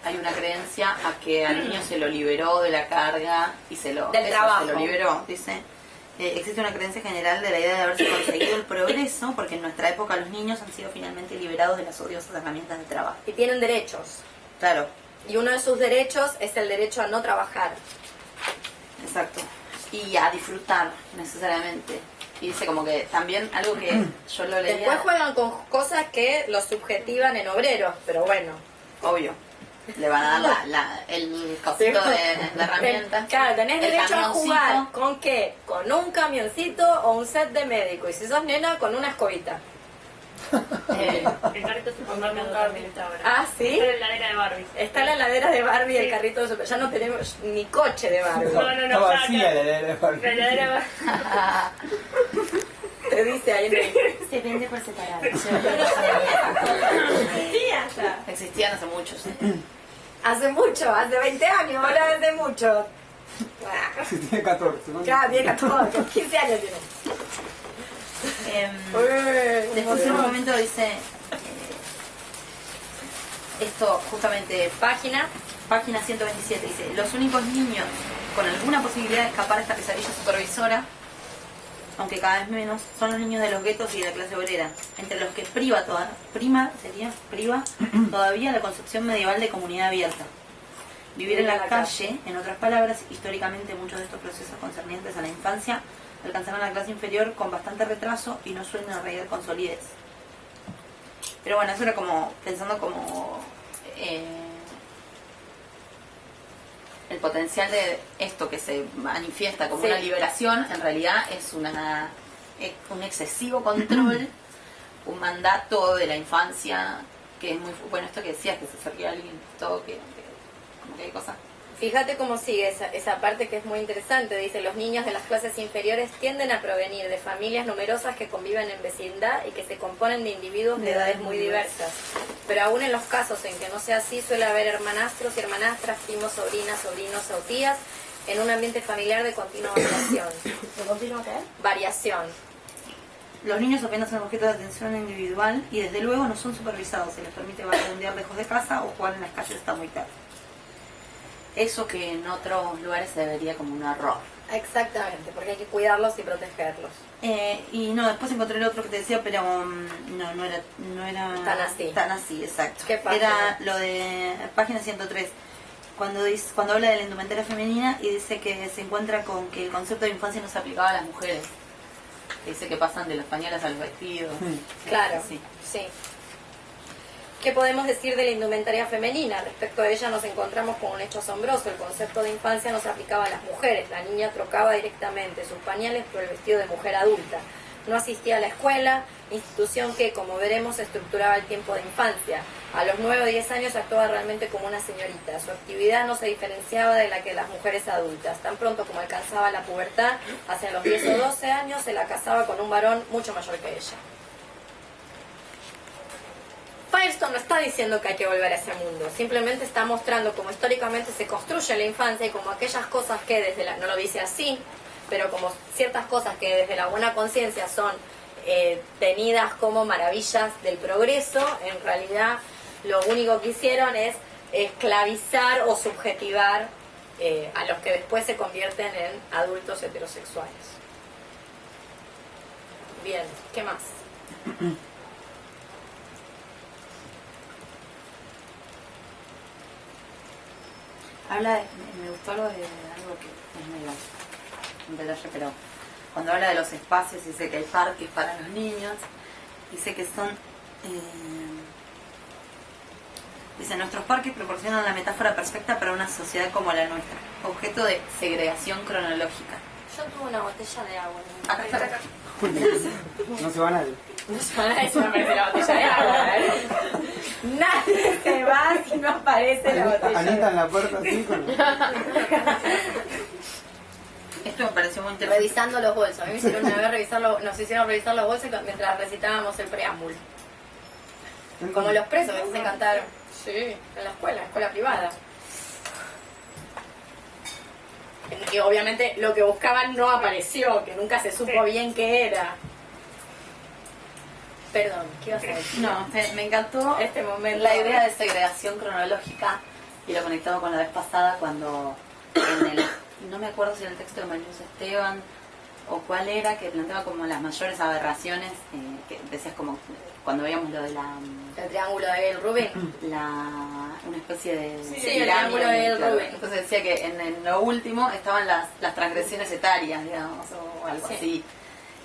hay una creencia a que al niño se lo liberó de la carga y se lo liberó, dice. Existe una creencia general de la idea de haberse conseguido el progreso, porque en nuestra época los niños han sido finalmente liberados de las odiosas herramientas de trabajo. Y tienen derechos. Claro, Y uno de sus derechos es el derecho a no trabajar. Exacto. Y a disfrutar, necesariamente. Y dice como que también algo que yo lo leía... Después juegan con cosas que los subjetivan en obreros, pero bueno. Obvio. Le van a dar el cosito de herramientas. Claro, tenés el derecho a camioncito. jugar. ¿Con qué? Con un camioncito o un set de médico. Y si sos nena, con una escobita. El carrito supermercado también está ahora. Ah, ¿sí? Está en la heladera de Barbie. Está en la heladera de Barbie, el carrito de super. Ya no tenemos ni coche de Barbie. No, Está vacía ya, la heladera de Barbie. la heladera de Barbie. Te dice ahí en el... Se vende por separado. Existía ya. Existían hace mucho, sí. Hace mucho, hace 20 años, ahora hace mucho. Sí, tiene 14, ¿no? Claro, tiene 14, 15 años tiene. Después en un momento dice esto justamente página 127, dice: los únicos niños con alguna posibilidad de escapar de esta pesadilla supervisora, aunque cada vez menos, son los niños de los guetos y de la clase obrera, entre los que priva todavía la concepción medieval de comunidad abierta. Vivir en la calle, en otras palabras, históricamente muchos de estos procesos concernientes a la infancia alcanzaron a la clase inferior con bastante retraso y no suelen arraigar con solidez. Pero bueno, eso era como pensando como el potencial de esto que se manifiesta como una liberación, en realidad es un excesivo control, un mandato de la infancia que es muy bueno. Esto que decías, que se acerque a alguien, todo que como que hay cosas. Fíjate cómo sigue esa parte que es muy interesante. Dice: los niños de las clases inferiores tienden a provenir de familias numerosas que conviven en vecindad y que se componen de individuos de edades muy diversas. Pero aún en los casos en que no sea así, suele haber hermanastros y hermanastras, primos, sobrinas, sobrinos o tías, en un ambiente familiar de continua variación. ¿De continuo qué? Variación. Los niños apenas son objeto de atención individual y desde luego no son supervisados. Se les permite vagabundear lejos de casa o jugar en las calles hasta muy tarde. Eso que en otros lugares se debería como un error. Exactamente, porque hay que cuidarlos y protegerlos. Y no, después encontré el otro que te decía, pero no era Tan así. Exacto. ¿Qué pasa? Era lo de página 103, cuando habla de la indumentaria femenina y dice que se encuentra con que el concepto de infancia no se aplicaba a las mujeres. Dice que pasan de los pañales a los vestidos. Claro, Sí. sí. ¿Qué podemos decir de la indumentaria femenina? Respecto a ella nos encontramos con un hecho asombroso. El concepto de infancia no se aplicaba a las mujeres. La niña trocaba directamente sus pañales por el vestido de mujer adulta. No asistía a la escuela, institución que, como veremos, estructuraba el tiempo de infancia. A los 9 o 10 años actuaba realmente como una señorita. Su actividad no se diferenciaba de la que las mujeres adultas. Tan pronto como alcanzaba la pubertad, hacia los 10 o 12 años, se la casaba con un varón mucho mayor que ella. Firestone no está diciendo que hay que volver a ese mundo, simplemente está mostrando cómo históricamente se construye la infancia y como aquellas cosas que desde la, no lo dice así, pero como ciertas cosas que desde la buena conciencia son tenidas como maravillas del progreso, en realidad lo único que hicieron es esclavizar o subjetivar a los que después se convierten en adultos heterosexuales. Bien, ¿qué más? Me gustó algo que es medio un detalle, pero cuando habla de los espacios, dice que hay parques para los niños, dice que son... dice, nuestros parques proporcionan la metáfora perfecta para una sociedad como la nuestra, objeto de segregación cronológica. Yo tuve una botella de agua. Acá está. No se va nadie. Eso me parece la botella de agua. Nadie se va si no aparece la botella. Anita en la puerta así con... Esto me pareció muy interesante. Revisando los bolsos. A mí me hicieron una vez nos hicieron revisar los bolsos mientras recitábamos el preámbulo. Como los presos que hacen cantar. Sí, en la escuela privada. Y obviamente lo que buscaban no apareció, que nunca se supo bien qué era. Perdón, ¿qué ibas a decir? No, me encantó Este momento. la idea de segregación cronológica y lo conectado con la vez pasada cuando en el, no me acuerdo si en el texto de Mariluz Esteban o cuál era que planteaba como las mayores aberraciones, que decías como cuando veíamos lo de El triángulo de Rubin. una especie de Sí, el triángulo de claro. Rubin. Entonces decía que en lo último estaban las transgresiones etarias, digamos, o algo Sí. así.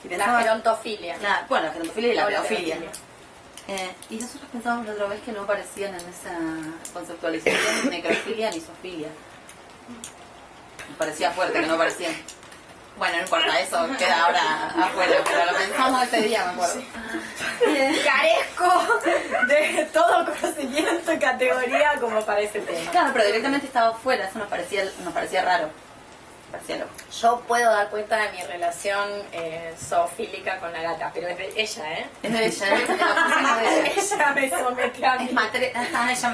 Y La pensaba, gerontofilia. bueno, la gerontofilia y la O la pedofilia. pedofilia. Y nosotros pensábamos la otra vez que no aparecían en esa conceptualización necrofilia ni zoofilia. Nos parecía fuerte que no aparecían. Bueno, no importa, eso queda ahora afuera, pero lo pensamos ese día, me acuerdo. Carezco de todo conocimiento y categoría como para ese tema. Claro, pero directamente estaba afuera, eso nos parecía raro. Parecía loco. Yo puedo dar cuenta de mi relación zoofílica con la gata, pero es de ella, ¿eh? Es de ella, ¿eh? Ella me somete a mí.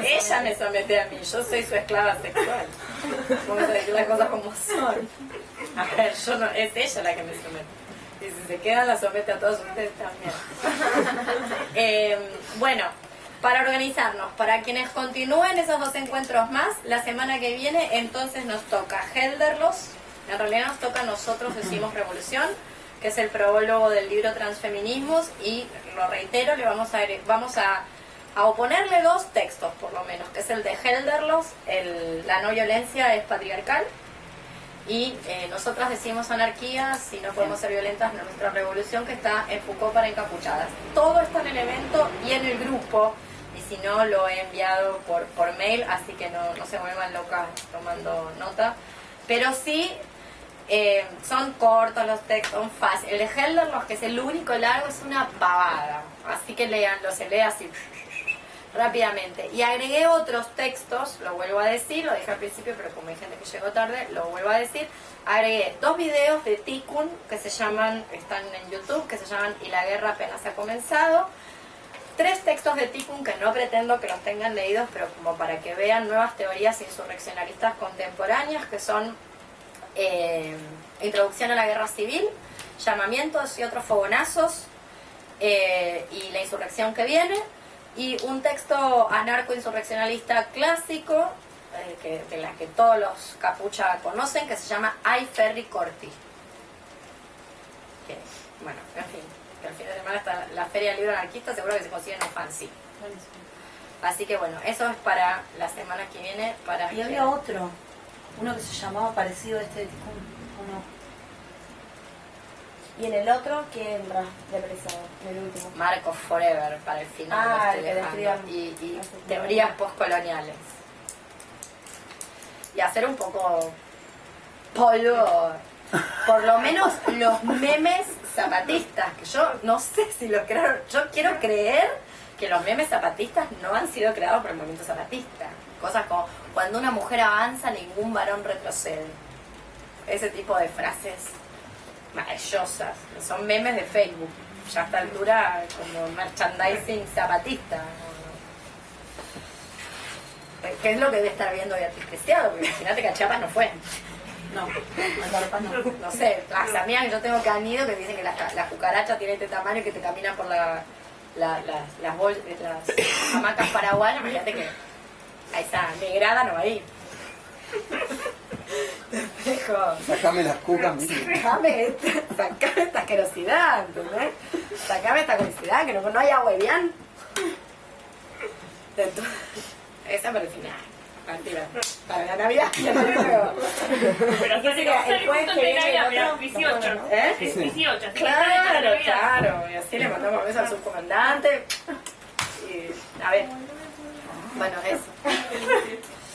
Ella me somete a mí. Yo soy su esclava sexual. Vamos a decir las cosas como son. A ver, yo no, es ella la que me somete. Y si se queda, la somete a todos ustedes también. Bueno, para organizarnos, para quienes continúen esos 2 encuentros más, la semana que viene entonces nos toca Helderlos. En realidad nos toca Nosotros Decimos Revolución, que es el prólogo del libro Transfeminismos, y lo reitero, le vamos a oponerle 2 textos por lo menos, que es el de Helderlos, La no violencia es patriarcal, y Nosotras Decimos Anarquía, si no podemos ser violentas, no nuestra revolución, que está en Foucault para encapuchadas. Todo está en el evento y en el grupo, y si no lo he enviado por mail, así que no se vuelvan locas tomando nota, pero sí son cortos los textos, son fáciles. El de Helderlos, que es el único largo, es una pavada, así que leanlo, se lee así rápidamente. Y agregué otros textos, lo vuelvo a decir, lo dije al principio, pero como hay gente que llegó tarde, lo vuelvo a decir. Agregué 2 videos de Tikkun que se llaman, están en YouTube, que se llaman Y la guerra apenas ha comenzado. 3 textos de Tikkun que no pretendo que los tengan leídos, pero como para que vean nuevas teorías insurreccionalistas contemporáneas, que son Introducción a la Guerra Civil, Llamamientos y otros fogonazos, y la insurrección que viene, y un texto anarco-insurreccionalista clásico, de la que todos los capucha conocen, que se llama Ay Ferri Corti. Que, bueno, en fin, que el fin de semana está la Feria del Libro Anarquista, seguro que se consiguen un fanzine. Así que bueno, eso es para la semana que viene. Y había otro, uno que se llamaba parecido a este de Tikkun, uno. Y en el otro, ¿quién represado? En el último. Marcos Forever, para el final. Ah, lo estoy el que dejando. describan. Y teorías postcoloniales. Y hacer un poco polvo, por lo menos los memes zapatistas, que yo no sé si los crearon. Yo quiero creer que los memes zapatistas no han sido creados por el movimiento zapatista. Cosas como, cuando una mujer avanza, ningún varón retrocede. Ese tipo de frases maravillosas. Son memes de Facebook. Ya a esta altura, como merchandising zapatista. ¿Qué es lo que debe estar viendo Beatriz Preciado? Porque imagínate que a Chiapas no fue. No, No sé, las amigas que yo tengo que han ido, que dicen que la cucaracha tiene este tamaño y que te caminan por las hamacas paraguayas. Imagínate que a esa negrada no va a ir. Despejo. Sacame las cucas, mire. Sacame esta asquerosidad, ¿entendés? Sacame esta asquerosidad, que no hay agua bien. Esa para el final. Para la Navidad. Pero que se va a salir justo de Navidad, pero 18. ¿Eh? Es 18, así que Claro, claro. Y así le mandamos un beso al subcomandante. Y, a ver. Bueno, eso.